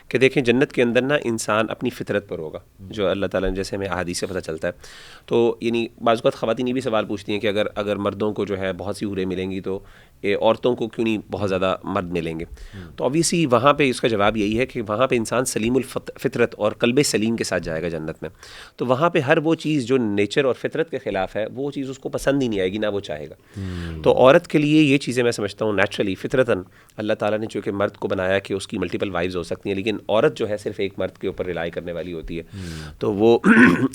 کہ دیکھیں جنت کے اندر نا انسان اپنی فطرت پر ہوگا، جو اللہ تعالیٰ نے جیسے ہمیں احادیث سے پتہ چلتا ہے. تو یعنی بعض اوقات خواتین یہ بھی سوال پوچھتی ہیں کہ اگر مردوں کو جو ہے بہت سی حوریں ملیں گی تو عورتوں کو کیوں نہیں بہت زیادہ مرد ملیں گے. تو obviously وہاں پہ اس کا جواب یہی ہے کہ وہاں پہ انسان سلیم الفطرت اور قلب سلیم کے ساتھ جائے گا جنت میں. تو وہاں پہ ہر وہ چیز جو نیچر اور فطرت کے خلاف ہے وہ چیز اس کو پسند ہی نہیں آئے گی، نہ وہ چاہے گا. تو عورت کے لیے یہ چیزیں میں سمجھتا ہوں نیچرلی فطرتاً اللہ تعالیٰ نے چونکہ مرد کو بنایا کہ اس کی ملٹیپل وائفز ہو سکتی ہیں، لیکن عورت جو ہے صرف ایک مرد کے اوپر ریلائی کرنے والی ہوتی ہے. تو وہ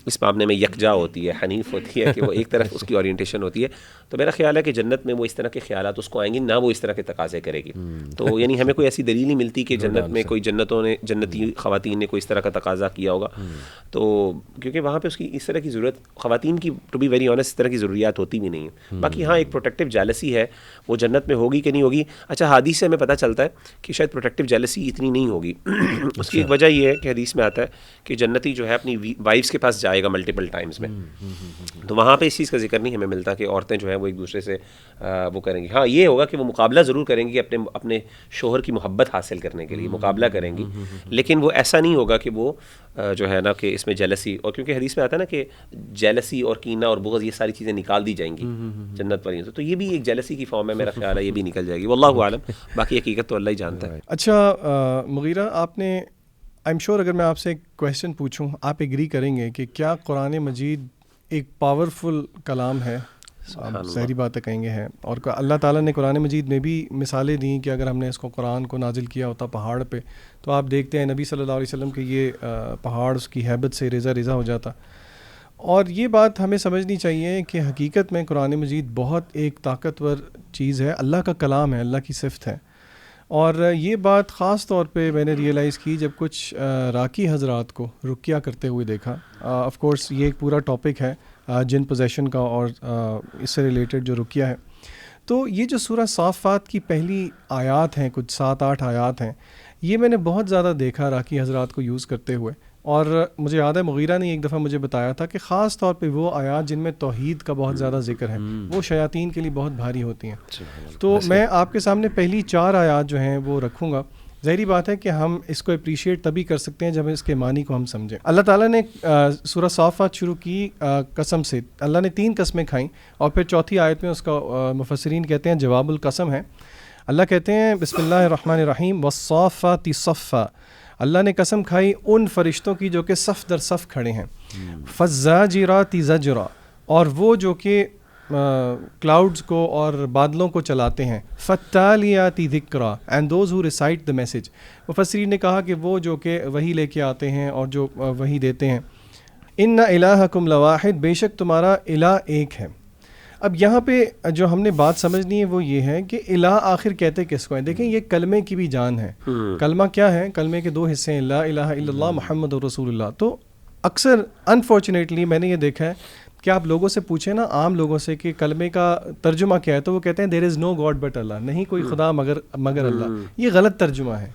اس معاملے میں یکجا ہوتی ہے، حنیف ہوتی ہے کہ وہ ایک طرف اس کی اورینٹیشن ہوتی ہے. تو میرا خیال ہے کہ جنت میں وہ اس طرح کے خیالات اس کو آئیں گے، نہ وہ اس طرح کے تقاضے کرے گی. تو یعنی ہمیں کوئی ایسی دلیل نہیں ملتی کہ جنت میں کوئی جنتی خواتین نے کوئی اس طرح کا تقاضا کیا ہوگا. تو کیونکہ وہاں پہ اس کی اس طرح کی ضرورت خواتین کی ٹو بی ویری آنیسٹ اس طرح کی ضروریات ہوتی بھی نہیں ہیں. باقی ہاں ایک پروٹیکٹیو جیلسی ہے، وہ جنت میں ہوگی کہ نہیں ہوگی. اچھا حدیث سے ہمیں پتہ چلتا ہے کہ شاید پروٹیکٹیو جیلسی اتنی نہیں ہوگی. اس کی ایک وجہ یہ ہے کہ حدیث میں آتا ہے کہ جنتی جو ہے اپنی وائفس کے پاس جائے گا ملٹیپل ٹائمز میں. تو وہاں پہ اس چیز کا ذکر نہیں ہمیں ملتا کہ عورتیں جو ہیں وہ ایک دوسرے سے وہ کریں گی. ہاں یہ ہوگا کہ وہ مقابلہ ضرور کریں گی اپنے شوہر کی محبت حاصل کرنے کے لیے مقابلہ کریں گی، لیکن وہ ایسا نہیں ہوگا کہ وہ جو ہے نا کہ اس میں جیلسی، اور کیونکہ حدیث میں آتا ہے نا کہ جیلسی اور کینہ اور بغض یہ ساری چیزیں نکال دی جائیں گی جنت والی. تو یہ بھی ایک جیلسی کی فارم ہے، میرا خیال ہے یہ بھی نکل جائے گی. واللہ عالم، باقی حقیقت تو اللہ ہی جانتا ہے. اچھا مغیرہ، آپ نے آئی ایم شیور اگر میں آپ سے ایک کویشچن پوچھوں آپ ایگری کریں گے کہ کیا قرآن مجید ایک پاورفل کلام ہے؟ ظاہری بات ہے کہیں گے ہے، اور اللہ تعالیٰ نے قرآن مجید میں بھی مثالیں دیں کہ اگر ہم نے اس کو قرآن کو نازل کیا ہوتا پہاڑ پہ تو آپ دیکھتے ہیں نبی صلی اللہ علیہ وسلم کہ یہ پہاڑ اس کی ہیبت سے ریزہ ریزہ ہو جاتا. اور یہ بات ہمیں سمجھنی چاہیے کہ حقیقت میں قرآن مجید بہت ایک طاقتور چیز ہے، اللہ کا کلام ہے، اللہ کی صفت ہے. اور یہ بات خاص طور پہ میں نے ریئلائز کی جب کچھ راکی حضرات کو رقیہ کرتے ہوئے دیکھا. آف کورس یہ ایک پورا ٹاپک ہے جن پوزیشن کا اور اس سے ریلیٹڈ جو رقیہ ہے. تو یہ جو سورہ صافات کی پہلی آیات ہیں، کچھ 7-8 آیات ہیں، یہ میں نے بہت زیادہ دیکھا راکی حضرات کو یوز کرتے ہوئے. اور مجھے یاد ہے مغیرہ نے ایک دفعہ مجھے بتایا تھا کہ خاص طور پہ وہ آیات جن میں توحید کا بہت زیادہ ذکر ہے وہ شیاطین کے لیے بہت بھاری ہوتی ہیں. تو میں آپ کے سامنے پہلی 4 آیات جو ہیں وہ رکھوں گا. ظاہری بات ہے کہ ہم اس کو اپریشیٹ تبھی کر سکتے ہیں جب اس کے معنی کو ہم سمجھیں. اللہ تعالیٰ نے سورہ صافات شروع کی قسم سے. اللہ نے 3 قسمیں کھائیں اور پھر چوتھی آیت میں اس کا مفسرین کہتے ہیں جواب القسم ہے. اللہ کہتے ہیں بسم اللہ الرحمن الرحیم والصافات صفا. اللہ نے قسم کھائی ان فرشتوں کی جو کہ صف در صف کھڑے ہیں. فالزاجرات زجرا، اور وہ جو کہ کلاؤڈز کو اور بادلوں کو چلاتے ہیں. فالتالیات ذکرا، and those who recite the message. مفسرین نے کہا کہ وہ جو کہ وحی لے کے آتے ہیں اور جو وحی دیتے ہیں. ان الہکم لواحد، بے شک تمہارا الہ ایک ہے. اب یہاں پہ جو ہم نے بات سمجھنی ہے وہ یہ ہے کہ الہ آخر کہتے کس کو ہیں. دیکھیں یہ کلمے کی بھی جان ہے. کلمہ کیا ہے؟ کلمے کے دو حصے ہیں، لا الہ الا اللہ محمد رسول اللہ. تو اکثر انفارچونیٹلی میں نے یہ دیکھا ہے کہ آپ لوگوں سے پوچھیں نا، عام لوگوں سے، کہ کلمے کا ترجمہ کیا ہے، تو وہ کہتے ہیں دیر از نو گاڈ بٹ اللہ، نہیں کوئی خدا مگر اللہ. یہ غلط ترجمہ ہے.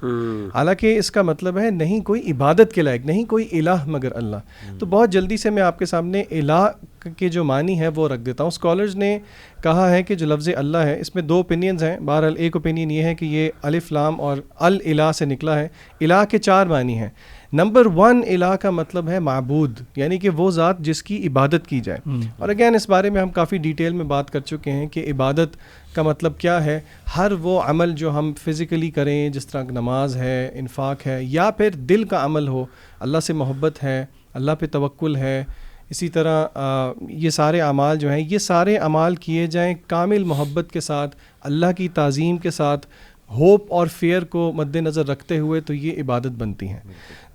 حالانکہ اس کا مطلب ہے نہیں کوئی عبادت کے لائق، نہیں کوئی الہ مگر اللہ. تو بہت جلدی سے میں آپ کے سامنے الہ کے جو معنی ہے وہ رکھ دیتا ہوں. اسکالرز نے کہا ہے کہ جو لفظ اللہ ہے اس میں دو اوپینینز ہیں. بہرحال ایک اوپینین یہ ہے کہ یہ الف لام اور الہ سے نکلا ہے. الہ کے 4 معنی ہیں. نمبر 1 الہ کا مطلب ہے معبود، یعنی کہ وہ ذات جس کی عبادت کی جائے. اور اگین اس بارے میں ہم کافی ڈیٹیل میں بات کر چکے ہیں کہ عبادت کا مطلب کیا ہے. ہر وہ عمل جو ہم فزیکلی کریں، جس طرح نماز ہے، انفاق ہے، یا پھر دل کا عمل ہو، اللہ سے محبت ہے، اللہ پہ توکل ہے، اسی طرح یہ سارے اعمال جو ہیں، یہ سارے اعمال کیے جائیں کامل محبت کے ساتھ، اللہ کی تعظیم کے ساتھ، ہوپ اور فیئر کو مد نظر رکھتے ہوئے، تو یہ عبادت بنتی ہیں.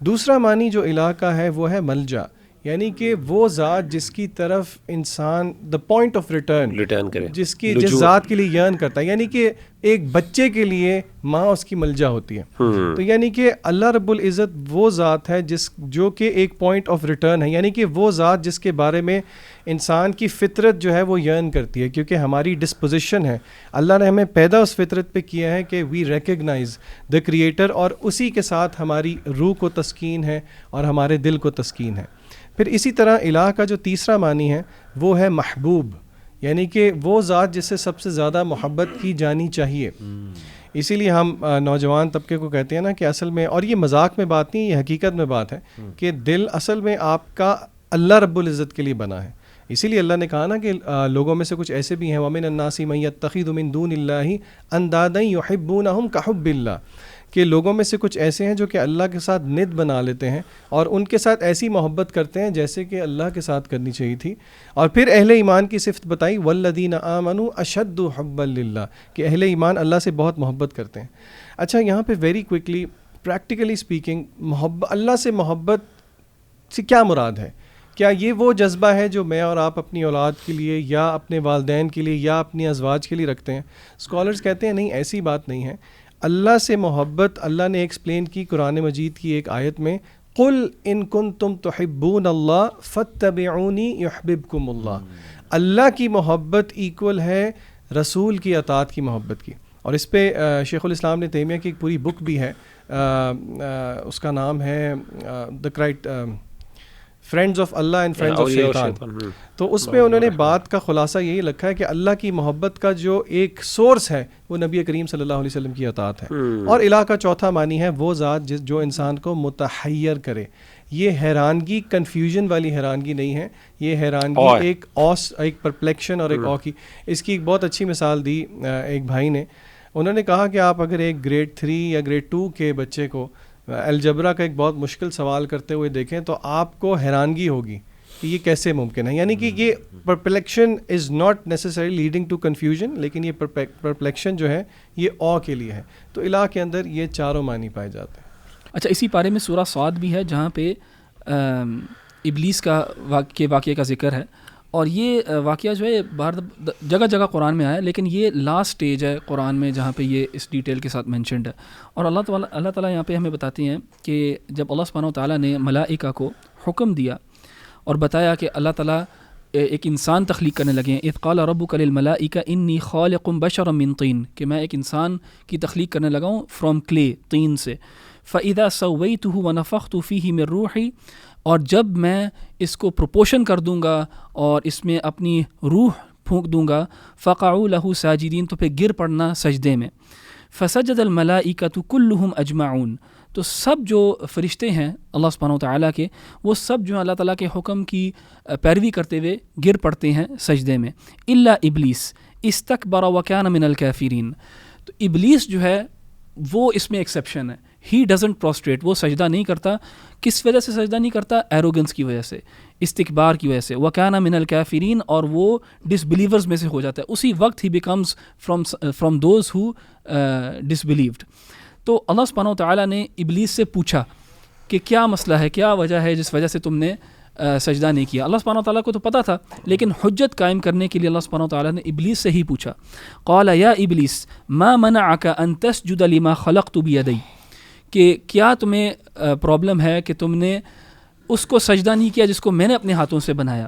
دوسرا معنی جو الہ کا ہے وہ ہے ملجا، یعنی کہ وہ ذات جس کی طرف انسان دا پوائنٹ آف ریٹرن کرے، جس ذات کے لیے یرن کرتا ہے. یعنی کہ ایک بچے کے لیے ماں اس کی ملجا ہوتی ہے. تو یعنی کہ اللہ رب العزت وہ ذات ہے جو کہ ایک پوائنٹ آف ریٹرن ہے، یعنی کہ وہ ذات جس کے بارے میں انسان کی فطرت جو ہے وہ یرن کرتی ہے، کیونکہ ہماری ڈسپوزیشن ہے. اللہ نے ہمیں پیدا اس فطرت پہ کیا ہے کہ وی ریکگنائز دا کریٹر، اور اسی کے ساتھ ہماری روح کو تسکین ہے اور ہمارے دل کو تسکین ہے. پھر اسی طرح الہ کا جو تیسرا معنی ہے وہ ہے محبوب، یعنی کہ وہ ذات جس سے سب سے زیادہ محبت کی جانی چاہیے. اسی لیے ہم نوجوان طبقے کو کہتے ہیں نا کہ اصل میں، اور یہ مذاق میں بات نہیں، یہ حقیقت میں بات ہے، کہ دل اصل میں آپ کا اللہ رب العزت کے لیے بنا ہے. اسی لیے اللہ نے کہا نا کہ لوگوں میں سے کچھ ایسے بھی ہیں، وَمِنَ النَّاسِ مَن يَتَّخِذُ مِن دُونِ اللَّهِ أَندَادًا يُحِبُّونَهُمْ كَحُبِّ اللَّهِ، کہ لوگوں میں سے کچھ ایسے ہیں جو کہ اللہ کے ساتھ ند بنا لیتے ہیں اور ان کے ساتھ ایسی محبت کرتے ہیں جیسے کہ اللہ کے ساتھ کرنی چاہیے تھی. اور پھر اہل ایمان کی صفت بتائی، وَالَّذِينَ آمَنُوا أَشَدُّ حُبًّا لِلَّهِ، کہ اہل ایمان اللہ سے بہت محبت کرتے ہیں. اچھا یہاں پہ ویری کوئکلی پریکٹیکلی اسپیکنگ، اللہ سے محبت سے کیا مراد ہے؟ کیا یہ وہ جذبہ ہے جو میں اور آپ اپنی اولاد کے لیے یا اپنے والدین کے لیے یا اپنی ازواج کے لیے رکھتے ہیں؟ اسکالرز کہتے ہیں نہیں، ایسی بات نہیں ہے. اللہ سے محبت اللہ نے ایکسپلین کی قرآن مجید کی ایک آیت میں، قُلْ إِن كُنْتُمْ تُحِبُّونَ اللَّهَ فَاتَّبِعُونِي يُحْبِبْكُمُ اللَّهُ. اللہ کی محبت ایکول ہے رسول کی اطاعت کی محبت کی. اور اس پہ شیخ الاسلام ابن تیمیہ کی ایک پوری بک بھی ہے، اس کا نام ہے friends of Allah and friends of شیطان. تو اس میں انہوں نے بات کا خلاصہ یہی لکھا ہے کہ اللہ کی محبت کا جو ایک سورس ہے وہ نبی کریم صلی اللہ علیہ وسلم کی اطاعت ہے. اور الہ کا چوتھا معنی ہے وہ ذات جو انسان کو متحیر کرے. یہ حیرانگی کنفیوژن والی حیرانگی نہیں ہے، یہ حیرانگی ایک پرپلیکشن اور ایک کی. اس کی ایک بہت اچھی مثال دی ایک بھائی نے. انہوں نے کہا کہ آپ اگر ایک گریڈ 3 یا گریڈ 2 کے بچے کو الجبرا کا ایک بہت مشکل سوال کرتے ہوئے دیکھیں تو آپ کو حیرانگی ہوگی کہ یہ کیسے ممکن ہے. یعنی کہ یہ perplexion is not necessary leading to confusion, لیکن یہ پرپلیکشن جو ہے یہ او کے لیے ہے. تو الہ کے اندر یہ چاروں معنی پائے جاتے ہیں. اچھا اسی پارے میں سورہ صاد بھی ہے جہاں پہ ابلیس کا واقعے کا ذکر ہے، اور یہ واقعہ جو ہے جگہ جگہ قرآن میں آیا، لیکن یہ لاسٹ سٹیج ہے قرآن میں جہاں پہ یہ اس ڈیٹیل کے ساتھ مینشنڈ ہے. اور اللہ تعالیٰ یہاں پہ ہمیں بتاتے ہیں کہ جب اللہ سبحانہ وتعالیٰ نے ملائکہ کو حکم دیا اور بتایا کہ اللہ تعالیٰ ایک انسان تخلیق کرنے لگے ہیں، اذ قال ربک للملائکہ انی خالق بشرا من طین، کہ میں ایک انسان کی تخلیق کرنے لگا ہوں فرام کلے، طین سے. فاذا سویتہ ونفخت فیہ من روحی، اور جب میں اس کو پروپوشن کر دوں گا اور اس میں اپنی روح پھونک دوں گا، فقعوا لہ ساجدین، تو پھر گر پڑنا سجدے میں. فسجد الملائکۃ کلہم اجمعون، تو سب جو فرشتے ہیں اللہ سبحانہ وتعالیٰ کے، وہ سب جو اللہ تعالیٰ کے حکم کی پیروی کرتے ہوئے گر پڑتے ہیں سجدے میں. الا ابلیس استکبر وکان من الکافرین، تو ابلیس جو ہے وہ اس میں ایکسیپشن ہے. ہی ڈزنٹ پروسٹریٹ، وہ سجدہ نہیں کرتا. کس وجہ سے سجدہ نہیں کرتا؟ ایروگنس کی وجہ سے، استکبار کی وجہ سے. وَكَانَ مِنَ الْكَافِرِينَ، اور وہ ڈس بلیورز میں سے ہو جاتا ہے. اسی وقت ہی becomes from those who disbelieved. تو اللہ سبحانہ وتعالیٰ نے ابلیس سے پوچھا کہ کیا مسئلہ ہے، کیا وجہ ہے جس وجہ سے تم نے سجدہ نہیں کیا. اللہ سبحانہ وتعالیٰ کو تو پتہ تھا, لیکن حجت قائم کرنے کے لیے اللہ سبحانہ وتعالیٰ نے ابلیس سے ہی پوچھا. قال یا ابلیس ما منعک ان تسجد لما خلقت بیدی, کہ کیا تمہیں پرابلم ہے کہ تم نے اس کو سجدہ نہیں کیا جس کو میں نے اپنے ہاتھوں سے بنایا.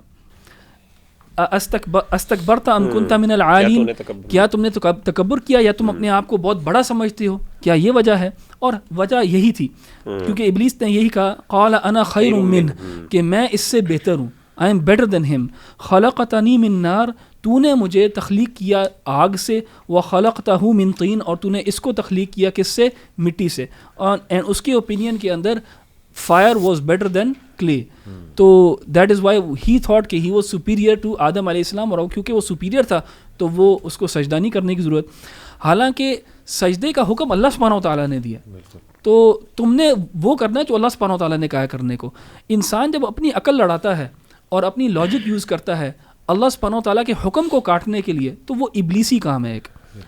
استکبرت ام کنت من العالین, کیا تم نے تکبر کیا یا تم اپنے آپ کو بہت بڑا سمجھتے ہو, کیا یہ وجہ ہے؟ اور وجہ یہی تھی کیونکہ ابلیس نے یہی کہا قال انا خیر منہ, کہ میں اس سے بہتر ہوں, آئی ایم بیٹر دین ہم. خلقتنی من نار, تو نے مجھے تخلیق کیا آگ سے, وخلقتہ من طین, اور تو نے اس کو تخلیق کیا کس سے؟ مٹی سے. اور اس کے اوپینین کے اندر fire was better than clay. تو that is why he thought کہ he was superior to آدم علیہ السلام, اور کیونکہ وہ superior تھا تو وہ اس کو سجدہ نہیں کرنے کی ضرورت. حالانکہ سجدے کا حکم اللہ سبحانہ وتعالیٰ نے دیا, تو تم نے وہ کرنا ہے جو اللہ سبحانہ وتعالیٰ نے کہا ہے کرنے کو. انسان جب اپنی عقل لڑاتا ہے اور اپنی لاجک یوز کرتا ہے اللہ سبحانہ وتعالیٰ کے حکم کو کاٹنے کے لیے, تو وہ ابلیسی کام ہے ایک,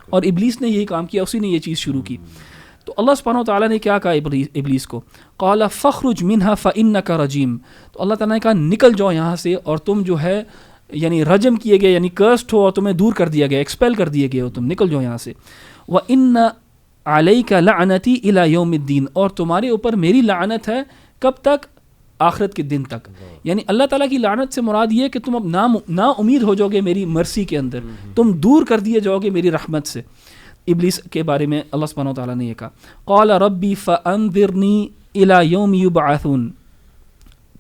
اور ابلیس نے یہی کام کیا, اسی نے یہ چیز شروع کی. تو اللہ سبحانہ وتعالیٰ نے کیا کہا ابلیس کو؟ قال فخرج منها فإنك رجیم, تو اللہ تعالیٰ نے کہا نکل جاؤ یہاں سے, اور تم جو ہے یعنی رجم کیے گئے, یعنی کرسڈ ہو, اور تمہیں دور کر دیا گیا, ایکسپیل کر دیے گئے ہو, تم نکل جاؤ یہاں سے. وإن علیک لعنتی الی یوم الدین, اور تمہارے اوپر میری لعنت ہے کب تک؟ آخرت کے دن تک. یعنی اللہ تعالیٰ کی لعنت سے مراد یہ کہ تم اب نا امید ہو جاؤ گے میری مرسی کے اندر, تم دور کر دیے جاؤ گے میری رحمت سے. ابلیس کے بارے میں اللہ سبحانہ وتعالیٰ نے یہ کہا قال ربی فانظرنی الی یوم یبعثون.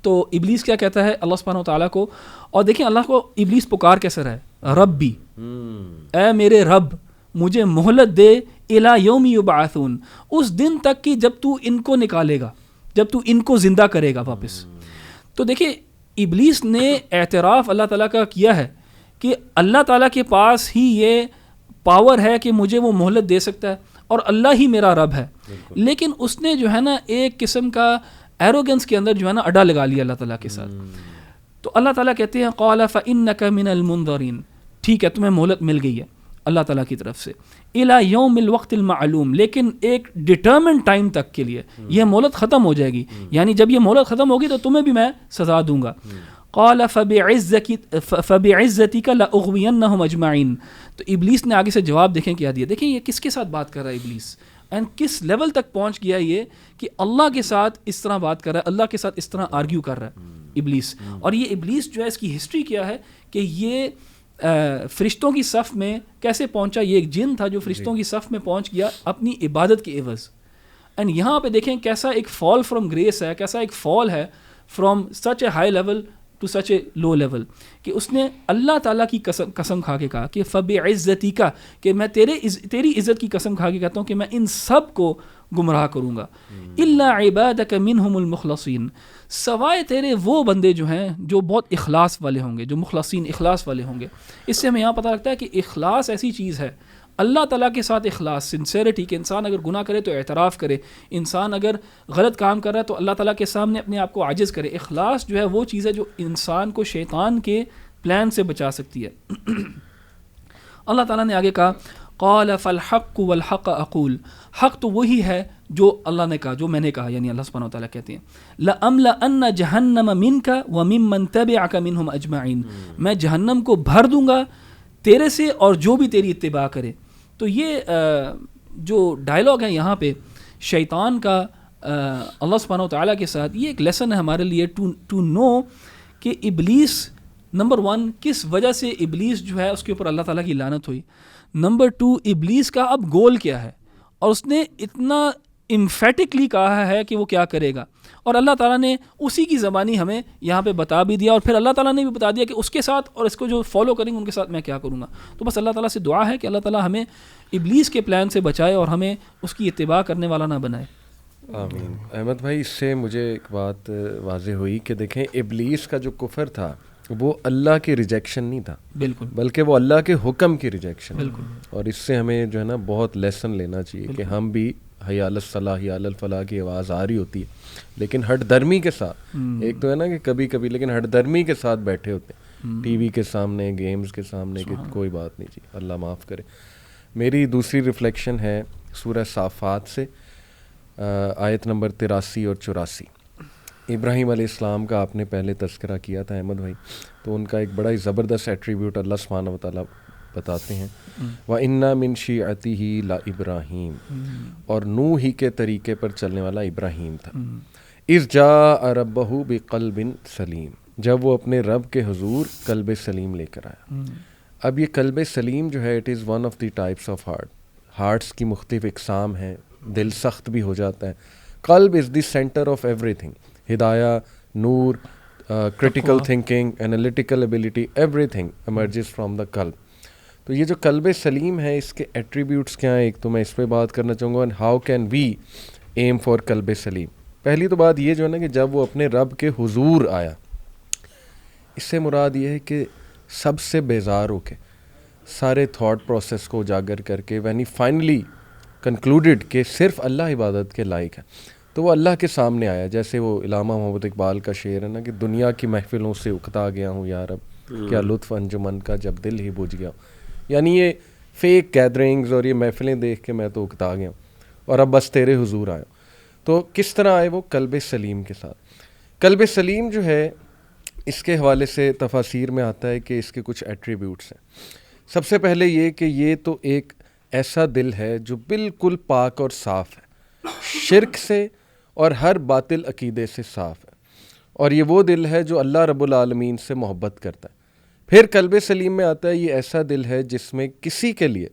تو ابلیس کیا کہتا ہے اللہ سبحانہ وتعالیٰ کو, اور دیکھیں اللہ کو ابلیس پکار کیسے رہا ہے, ربی, اے میرے رب مجھے مہلت دے, الی یوم یبعثون, اس دن تک کہ جب تو ان کو نکالے گا, جب تو ان کو زندہ کرے گا واپس. تو دیکھیں ابلیس نے اعتراف اللہ تعالیٰ کا کیا ہے کہ اللہ تعالیٰ کے پاس ہی یہ پاور ہے کہ مجھے وہ مہلت دے سکتا ہے, اور اللہ ہی میرا رب ہے. لیکن اس نے جو ہے نا ایک قسم کا ایروگنس کے اندر جو ہے نا اڈا لگا لیا اللہ تعالیٰ کے ساتھ. تو اللہ تعالیٰ کہتے ہیں قال فإنک من المنظرین, ٹھیک ہے تمہیں مہلت مل گئی ہے اللہ تعالیٰ کی طرف سے, الی یوم الوقت المعلوم, لیکن ایک ڈٹرمنٹ ٹائم تک کے لیے یہ مہلت ختم ہو جائے گی, یعنی جب یہ مہلت ختم ہوگی تو تمہیں بھی میں سزا دوں گا. قال فبعزتک لاغوینہم اجمعین. تو ابلیس نے آگے سے جواب دیکھیں کیا دیا. دیکھیں یہ کس کے ساتھ بات کر رہا ہے ابلیس, اینڈ کس لیول تک پہنچ گیا یہ کہ اللہ کے ساتھ اس طرح بات کر رہا ہے, اللہ کے ساتھ اس طرح آرگیو کر رہا ہے ابلیس. اور یہ ابلیس جو ہے اس کی ہسٹری کیا ہے کہ یہ فرشتوں کی صف میں کیسے پہنچا. یہ ایک جن تھا جو فرشتوں کی صف میں پہنچ گیا اپنی عبادت کے عوض. اینڈ یہاں پہ دیکھیں کیسا ایک فال فرام گریس ہے, کیسا ایک فال ہے from such a high level to such a low level, کہ اس نے اللہ تعالیٰ کی قسم کھا کے کہا کہ فبعزتک, کہ میں تیری عزت کی قسم کھا کے کہتا ہوں کہ میں ان سب کو گمراہ کروں گا. الا عبادک منہم المخلصین, سوائے تیرے وہ بندے جو ہیں جو بہت اخلاص والے ہوں گے, جو مخلصین اخلاص والے ہوں گے. اس سے ہمیں یہاں پتہ لگتا ہے کہ اخلاص ایسی چیز ہے, اللہ تعالیٰ کے ساتھ اخلاص, سنسیریٹی, کہ انسان اگر گناہ کرے تو اعتراف کرے, انسان اگر غلط کام کر رہا ہے تو اللہ تعالیٰ کے سامنے اپنے آپ کو عاجز کرے. اخلاص جو ہے وہ چیز ہے جو انسان کو شیطان کے پلان سے بچا سکتی ہے. اللہ تعالیٰ نے آگے کہا قال فالحق والحق اقول, حق تو وہی ہے جو اللہ نے کہا, جو میں نے کہا, یعنی اللہ سبحانہ وتعالیٰ کہتے ہیں لأملأن جہنم منک وممن تبعک منہم اجمعین, میں جہنم کو بھر دوں گا تیرے سے اور جو بھی تیری اتباع کرے. تو یہ جو ڈائلاگ ہے یہاں پہ شیطان کا اللہ سبحانہ وتعالیٰ کے ساتھ, یہ ایک لیسن ہے ہمارے لیے ٹو نو کہ ابلیس نمبر 1 کس وجہ سے ابلیس جو ہے اس کے اوپر اللہ تعالیٰ کی لعنت ہوئی. نمبر 2 ابلیس کا اب گول کیا ہے, اور اس نے اتنا امفیٹکلی کہا ہے کہ وہ کیا کرے گا, اور اللہ تعالیٰ نے اسی کی زبانی ہمیں یہاں پہ بتا بھی دیا, اور پھر اللہ تعالیٰ نے بھی بتا دیا کہ اس کے ساتھ اور اس کو جو فالو کریں گے ان کے ساتھ میں کیا کروں گا. تو بس اللہ تعالیٰ سے دعا ہے کہ اللہ تعالیٰ ہمیں ابلیس کے پلان سے بچائے اور ہمیں اس کی اتباع کرنے والا نہ بنائے. آمین. احمد بھائی, اس سے مجھے ایک بات واضح ہوئی کہ دیکھیں ابلیس کا جو کفر تھا وہ اللہ کی ریجیکشن نہیں تھا, بالکل, بلکہ وہ اللہ کے حکم کی ریجیکشن. بالکل. اور اس سے ہمیں جو ہے نا بہت لیسن لینا چاہیے کہ ہم بھی حی علی الصلاح حی علی الفلاح کی آواز آ رہی ہوتی ہے لیکن ہٹ درمی کے ساتھ. ایک تو ہے نا کہ کبھی کبھی لیکن ہٹ درمی کے ساتھ بیٹھے ہوتے ہیں ٹی وی کے سامنے, گیمز کے سامنے, کہ کوئی بات نہیں جی, اللہ معاف کرے. میری دوسری ریفلیکشن ہے سورہ صافات سے, آیت نمبر 83 اور 84. ابراہیم علیہ السلام کا آپ نے پہلے تذکرہ کیا تھا احمد بھائی، تو ان کا ایک بڑا ہی زبردست ایٹریبیوٹ اللہ سبحانہ و تعالیٰ بتاتے ہیں، وَإِنَّا مِن شِيعَتِهِ لَإِبْرَاهِيمَ، اور نوح ہی کے طریقے پر چلنے والا ابراہیم تھا، اِذْ جَاءَ رَبَّهُ بِقَلْبٍ سلیم، جب وہ اپنے رب کے حضور قلب سلیم لے کر آیا۔ اب یہ قلب سلیم جو ہے it is one of the types of hearts کی مختلف اقسام ہیں، دل سخت بھی ہو جاتا ہے۔ قلب is the center of everything, ہدایہ، نور، critical thinking, analytical ability, everything emerges from the قلب۔ تو یہ جو قلب سلیم ہے اس کے ایٹریبیوٹس کیا ہیں، ایک تو میں اس پہ بات کرنا چاہوں گا، how can we aim for قلب سلیم۔ پہلی تو بات یہ جو ہے نا کہ جب وہ اپنے رب کے حضور آیا، اس سے مراد یہ ہے کہ سب سے بیزار ہو کے سارے تھاٹ پروسیس کو اجاگر کر کے وین ہی فائنلی کنکلوڈڈ کہ صرف اللہ عبادت کے لائق ہے، تو وہ اللہ کے سامنے آیا۔ جیسے وہ علامہ محمد اقبال کا شعر ہے نا کہ دنیا کی محفلوں سے اکتا گیا ہوں یا رب، کیا لطف انجمن کا جب دل ہی بجھ گیا، یعنی یہ فیک گیدرنگز اور یہ محفلیں دیکھ کے میں تو اکتا گیا ہوں اور اب بس تیرے حضور آیا۔ تو کس طرح آئے وہ؟ قلب سلیم کے ساتھ۔ قلب سلیم جو ہے اس کے حوالے سے تفاسیر میں آتا ہے کہ اس کے کچھ ایٹریبیوٹس ہیں۔ سب سے پہلے یہ کہ یہ تو ایک ایسا دل ہے جو بالکل پاک اور صاف ہے، شرک سے اور ہر باطل عقیدے سے صاف ہے، اور یہ وہ دل ہے جو اللہ رب العالمین سے محبت کرتا ہے۔ پھر قلب سلیم میں آتا ہے یہ ایسا دل ہے جس میں کسی کے لیے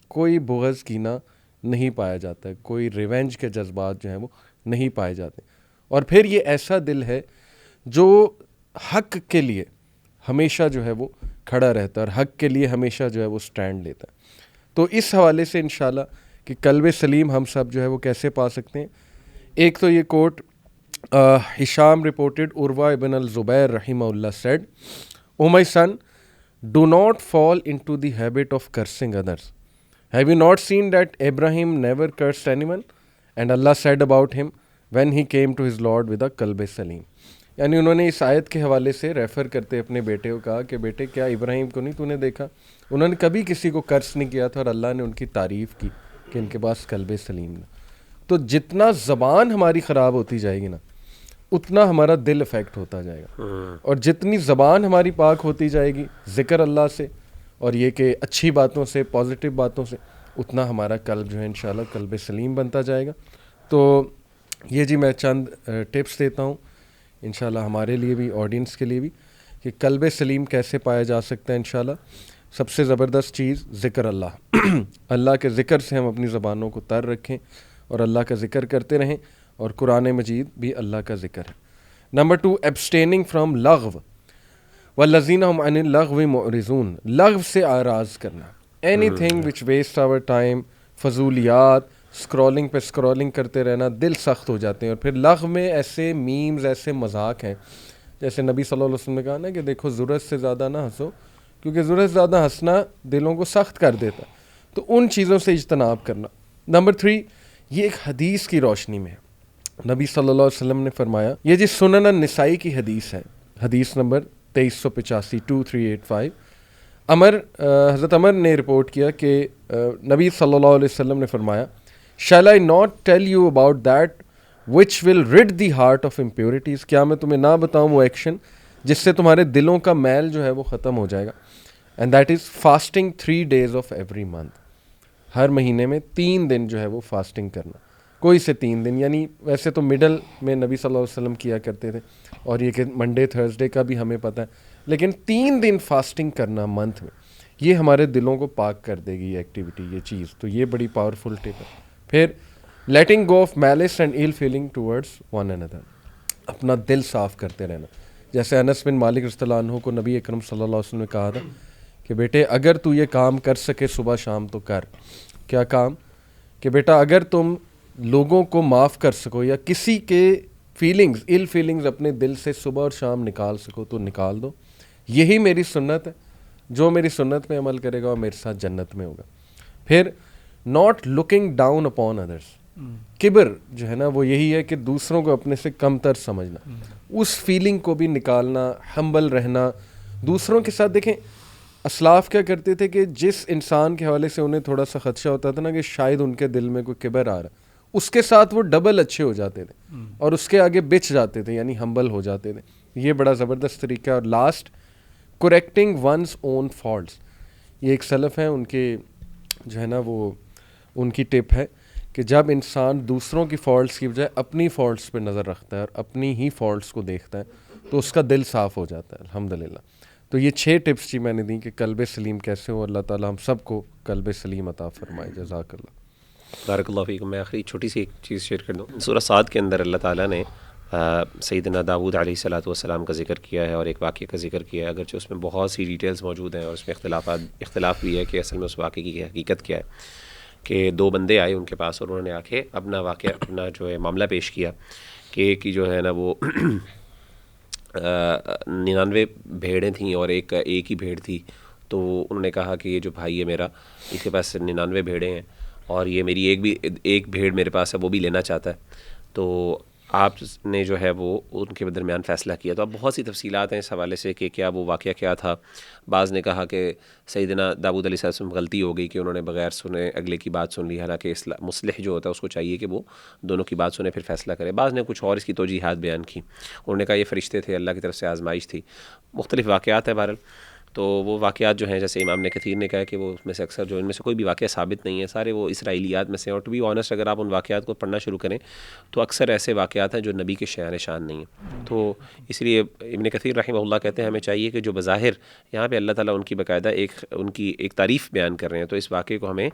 کوئی بغض کینہ نہیں پایا جاتا ہے، کوئی ریونج کے جذبات جو ہیں وہ نہیں پائے جاتے، اور پھر یہ ایسا دل ہے جو حق کے لیے ہمیشہ جو ہے وہ کھڑا رہتا ہے اور حق کے لیے ہمیشہ جو ہے وہ سٹینڈ لیتا ہے۔ تو اس حوالے سے انشاءاللہ کہ قلب سلیم ہم سب جو ہے وہ کیسے پا سکتے ہیں، ایک تو یہ کوٹ ہشام رپورٹڈ عروہ ابن الزبیر رحمہ اللہ said, "O my son, do not fall into the habit of cursing others. Have you not seen that Abraham never cursed anyone? And Allah said about him when he came to his Lord with a qalb salim." یعنی انہوں نے اس آیت کے حوالے سے refer کرتے اپنے بیٹے کو کہا کہ بیٹے کیا ابراہیم کو نہیں تو نے دیکھا، انہوں نے کبھی کسی کو قرض نہیں کیا تھا اور اللہ نے ان کی تعریف کی کہ ان کے پاس قلب سلیم تھا۔ تو جتنا زبان ہماری خراب ہوتی جائے گی نا اتنا ہمارا دل افیکٹ ہوتا جائے گا، اور جتنی زبان ہماری پاک ہوتی جائے گی ذکر اللہ سے اور یہ کہ اچھی باتوں سے، پازیٹیو باتوں سے، اتنا ہمارا قلب جو ہے انشاءاللہ قلب سلیم بنتا جائے گا۔ تو یہ جی میں چند ٹپس دیتا ہوں انشاءاللہ ہمارے لیے بھی، آڈینس کے لیے بھی، کہ قلب سلیم کیسے پایا جا سکتا ہے انشاءاللہ۔ سب سے زبردست چیز ذکر اللہ اللہ کے ذکر سے ہم اپنی زبانوں کو تر رکھیں اور اللہ کا ذکر کرتے رہیں، اور قرآن مجید بھی اللہ کا ذکر ہے۔ نمبر 2، ایبسٹیننگ فرام لغو والذین هم عن اللغو معرضون، لغو سے اعراض کرنا، anything which waste our time, فضولیات، اسکرولنگ پہ اسکرولنگ کرتے رہنا، دل سخت ہو جاتے ہیں۔ اور پھر لغو میں ایسے میمز، ایسے مذاق ہیں، جیسے نبی صلی اللہ علیہ وسلم نے کہا نا کہ دیکھو ضرورت سے زیادہ نہ ہنسو، کیونکہ ضرورت سے زیادہ ہنسنا دلوں کو سخت کر دیتا ہے، تو ان چیزوں سے اجتناب کرنا۔ نمبر 3، یہ ایک حدیث کی روشنی میں ہے، نبی صلی اللہ علیہ وسلم نے فرمایا، یہ جی سنن النسائی کی حدیث ہے، حدیث نمبر 2385 2385، حضرت عمر نے رپورٹ کیا کہ نبی صلی اللہ علیہ وسلم نے فرمایا، Shall I not tell you about that which will rid the heart of impurities؟ کیا میں تمہیں نہ بتاؤں وہ ایکشن جس سے تمہارے دلوں کا میل جو ہے وہ ختم ہو جائے گا؟ And that is fasting 3 days of every month، ہر مہینے میں 3 دن جو ہے وہ فاسٹنگ کرنا، کوئی سے 3 دن، یعنی ویسے تو مڈل میں نبی صلی اللہ علیہ وسلم کیا کرتے تھے، اور یہ کہ منڈے تھرسڈے کا بھی ہمیں پتہ ہے، لیکن 3 دن فاسٹنگ کرنا منتھ میں، یہ ہمارے دلوں کو پاک کر دے گی یہ ایکٹیویٹی، یہ چیز، تو یہ بڑی پاورفل ٹپ ہے۔ پھر letting go of malice and ill feeling towards one اندر، اپنا دل صاف کرتے رہنا۔ جیسے انس بن مالک رضی اللہ عنہ کو نبی اکرم صلی اللہ علیہ وسلم نے کہا تھا کہ بیٹے اگر تو یہ کام کر سکے صبح شام تو کر۔ کیا کام؟ کہ بیٹا اگر تم لوگوں کو معاف کر سکو یا کسی کے فیلنگز، ایل فیلنگز اپنے دل سے صبح اور شام نکال سکو تو نکال دو، یہی میری سنت ہے، جو میری سنت پہ عمل کرے گا وہ میرے ساتھ جنت میں ہوگا۔ پھر ناٹ لکنگ ڈاؤن اپون ادرس، کبر جو ہے نا وہ یہی ہے کہ دوسروں کو اپنے سے کم تر سمجھنا، اس فیلنگ کو بھی نکالنا، ہمبل رہنا دوسروں کے ساتھ۔ دیکھیں اسلاف کیا کرتے تھے کہ جس انسان کے حوالے سے انہیں تھوڑا سا خدشہ ہوتا تھا نا کہ شاید ان کے دل میں کوئی کبر آ رہا ہے، اس کے ساتھ وہ ڈبل اچھے ہو جاتے تھے اور اس کے آگے بچ جاتے تھے, یعنی ہمبل ہو جاتے تھے. یہ بڑا زبردست طریقہ ہے. اور last, correcting one's own faults. یہ ایک سلف ہیں ان کے جو ہے نا وہ ان کی ٹپ ہے کہ جب انسان دوسروں کی فالٹس کی بجائے اپنی فالٹس پہ نظر رکھتا ہے اور اپنی ہی فالٹس کو دیکھتا ہے تو اس کا دل صاف ہو جاتا ہے الحمدللہ. تو یہ 6 ٹپس جی میں نے دی کہ قلب سلیم کیسے ہو. اللہ تعالیٰ ہم سب کو قلب سلیم عطا فرمائے. جزاک اللہ. بارک اللہ فیکم. میں آخری چھوٹی سی ایک چیز شیئر کر دوں. سورہ صاد کے اندر اللہ تعالیٰ نے سیدنا داؤد علیہ السلام کا ذکر کیا ہے اور ایک واقعے کا ذکر کیا ہے, اگرچہ اس میں بہت سی ڈیٹیلز موجود ہیں اور اس میں اختلاف بھی ہے کہ اصل میں اس واقعے کی حقیقت کیا ہے. کہ 2 بندے آئے ان کے پاس اور انہوں نے آ کے اپنا جو ہے معاملہ پیش کیا کہ ایک کی جو ہے نا وہ 99 بھیڑیں تھیں اور ایک ہی بھیڑ تھی. تو انہوں نے کہا کہ یہ جو بھائی ہے میرا, اس کے پاس 99 بھیڑیں ہیں اور یہ میری ایک بھیڑ میرے پاس ہے, وہ بھی لینا چاہتا ہے. تو آپ نے جو ہے وہ ان کے درمیان فیصلہ کیا. تو اب بہت سی تفصیلات ہیں اس حوالے سے کہ کیا وہ واقعہ کیا تھا. بعض نے کہا کہ سیدنا داؤد علیہ السلام غلطی ہو گئی کہ انہوں نے بغیر سنے اگلے کی بات سن لی, حالانکہ مصلح جو ہوتا ہے اس کو چاہیے کہ وہ دونوں کی بات سنے پھر فیصلہ کرے. بعض نے کچھ اور اس کی توجیحات بیان کی. انہوں نے کہا یہ فرشتے تھے, اللہ کی طرف سے آزمائش تھی. مختلف واقعات ہیں بہرحال. تو وہ واقعات جو ہیں جیسے امام نے کثیر نے کہا کہ وہ اس میں سے اکثر جو ان میں سے کوئی بھی واقعہ ثابت نہیں ہے, سارے وہ اسرائیلیات میں سے. اور ٹو بی آنیسٹ اگر آپ ان واقعات کو پڑھنا شروع کریں تو اکثر ایسے واقعات ہیں جو نبی کے شان نہیں ہیں. تو اس لیے ابن کثیر رحمہ اللہ کہتے ہیں ہمیں چاہیے کہ جو بظاہر یہاں پہ اللہ تعالیٰ ان کی باقاعدہ ان کی ایک تعریف بیان کر رہے ہیں, تو اس واقعے کو ہمیں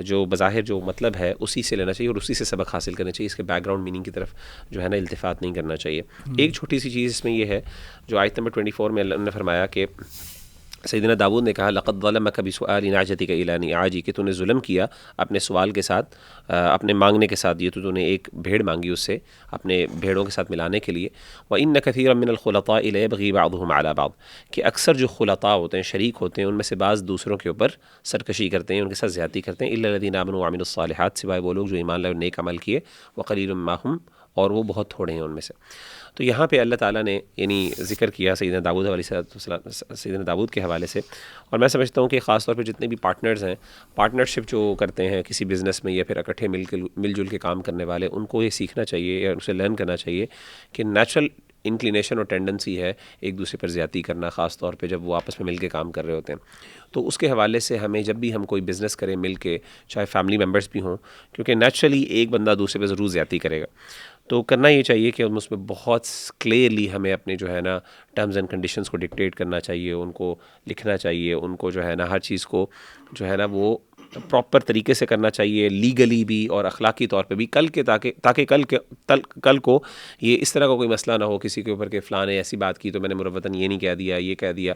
جو بظاہر جو مطلب ہے اسی سے لینا چاہیے اور اسی سے سبق حاصل کرنا چاہیے. اس کے بیک گراؤنڈ میننگ کی طرف جو ہے نا التفات نہیں کرنا چاہیے. ایک چھوٹی سی چیز اس میں یہ ہے جو آیت نمبر 24 میں اللہ نے فرمایا کہ سیدنا داؤد نے کہا لقد ظلمك بسؤال نعجتك الى نعاجی, کہ تو نے ظلم کیا اپنے سوال کے ساتھ, اپنے مانگنے کے ساتھ. یہ تو نے ایک بھیڑ مانگی اس سے اپنے بھیڑوں کے ساتھ ملانے کے لیے. وان كثيرا من الخلطاء ليبغي بعضهم على بعض, کہ اکثر جو خلطاء ہوتے ہیں, شریک ہوتے ہیں, ان میں سے بعض دوسروں کے اوپر سرکشی کرتے ہیں, ان کے ساتھ زیادتی کرتے ہیں. الا الذين امنوا وعملوا الصالحات, سوائے وہ لوگ جو ایمان لائے اور نیک عمل کیے. وقلیل ما هم, اور وہ بہت تھوڑے ہیں ان میں سے. تو یہاں پہ اللہ تعالیٰ نے یعنی ذکر کیا سیدنا داؤد کے حوالے سے. اور میں سمجھتا ہوں کہ خاص طور پہ جتنے بھی پارٹنرز ہیں, پارٹنرشپ جو کرتے ہیں کسی بزنس میں یا پھر اکٹھے مل جل کے کام کرنے والے, ان کو یہ سیکھنا چاہیے یا اسے لرن کرنا چاہیے کہ نیچرل انکلینیشن اور ٹینڈنسی ہے ایک دوسرے پر زیادتی کرنا, خاص طور پہ جب وہ آپس میں مل کے کام کر رہے ہوتے ہیں. تو اس کے حوالے سے ہمیں جب بھی ہم کوئی بزنس کریں مل کے, چاہے فیملی ممبرس بھی ہوں, کیونکہ نیچرلی ایک بندہ دوسرے پہ ضرور زیادتی کرے گا, تو کرنا یہ چاہیے کہ اس میں بہت کلیئرلی ہمیں اپنے جو ہے نا ٹرمز اینڈ کنڈیشنز کو ڈکٹیٹ کرنا چاہیے, ان کو لکھنا چاہیے, ان کو جو ہے نا ہر چیز کو جو ہے نا وہ پراپر طریقے سے کرنا چاہیے, لیگلی بھی اور اخلاقی طور پہ بھی, تاکہ کل کو یہ اس طرح کا کوئی مسئلہ نہ ہو کسی کے اوپر کہ فلاں نے ایسی بات کی تو میں نے مروتاً یہ نہیں کہہ دیا, یہ کہہ دیا.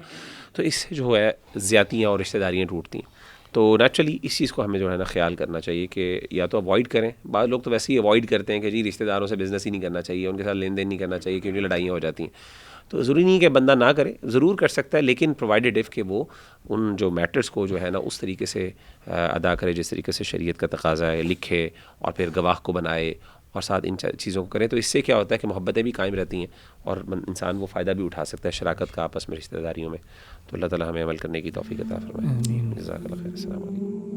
تو اس سے جو ہے زیادتیاں اور رشتہ داریاں ٹوٹتی ہیں. تو نیچرلی اس چیز کو ہمیں جو ہے نا خیال کرنا چاہیے کہ یا تو اوائڈ کریں. بعض لوگ تو ویسے ہی اوائڈ کرتے ہیں کہ جی رشتہ داروں سے بزنس ہی نہیں کرنا چاہیے, ان کے ساتھ لین دین نہیں کرنا چاہیے کیونکہ لڑائیاں ہو جاتی ہیں. تو ضروری نہیں کہ بندہ نہ کرے, ضرور کر سکتا ہے, لیکن پرووائڈیڈ اف کہ وہ ان جو میٹرز کو جو ہے نا اس طریقے سے ادا کرے جس طریقے سے شریعت کا تقاضا ہے, لکھے اور پھر گواہ کو بنائے اور ساتھ ان چیزوں کو کریں. تو اس سے کیا ہوتا ہے کہ محبتیں بھی قائم رہتی ہیں اور انسان وہ فائدہ بھی اٹھا سکتا ہے شراکت کا آپس میں رشتہ داریوں میں. تو اللہ تعالیٰ ہمیں عمل کرنے کی توفیق عطا فرمائے. جزاک اللہ خیر. السلام علیکم.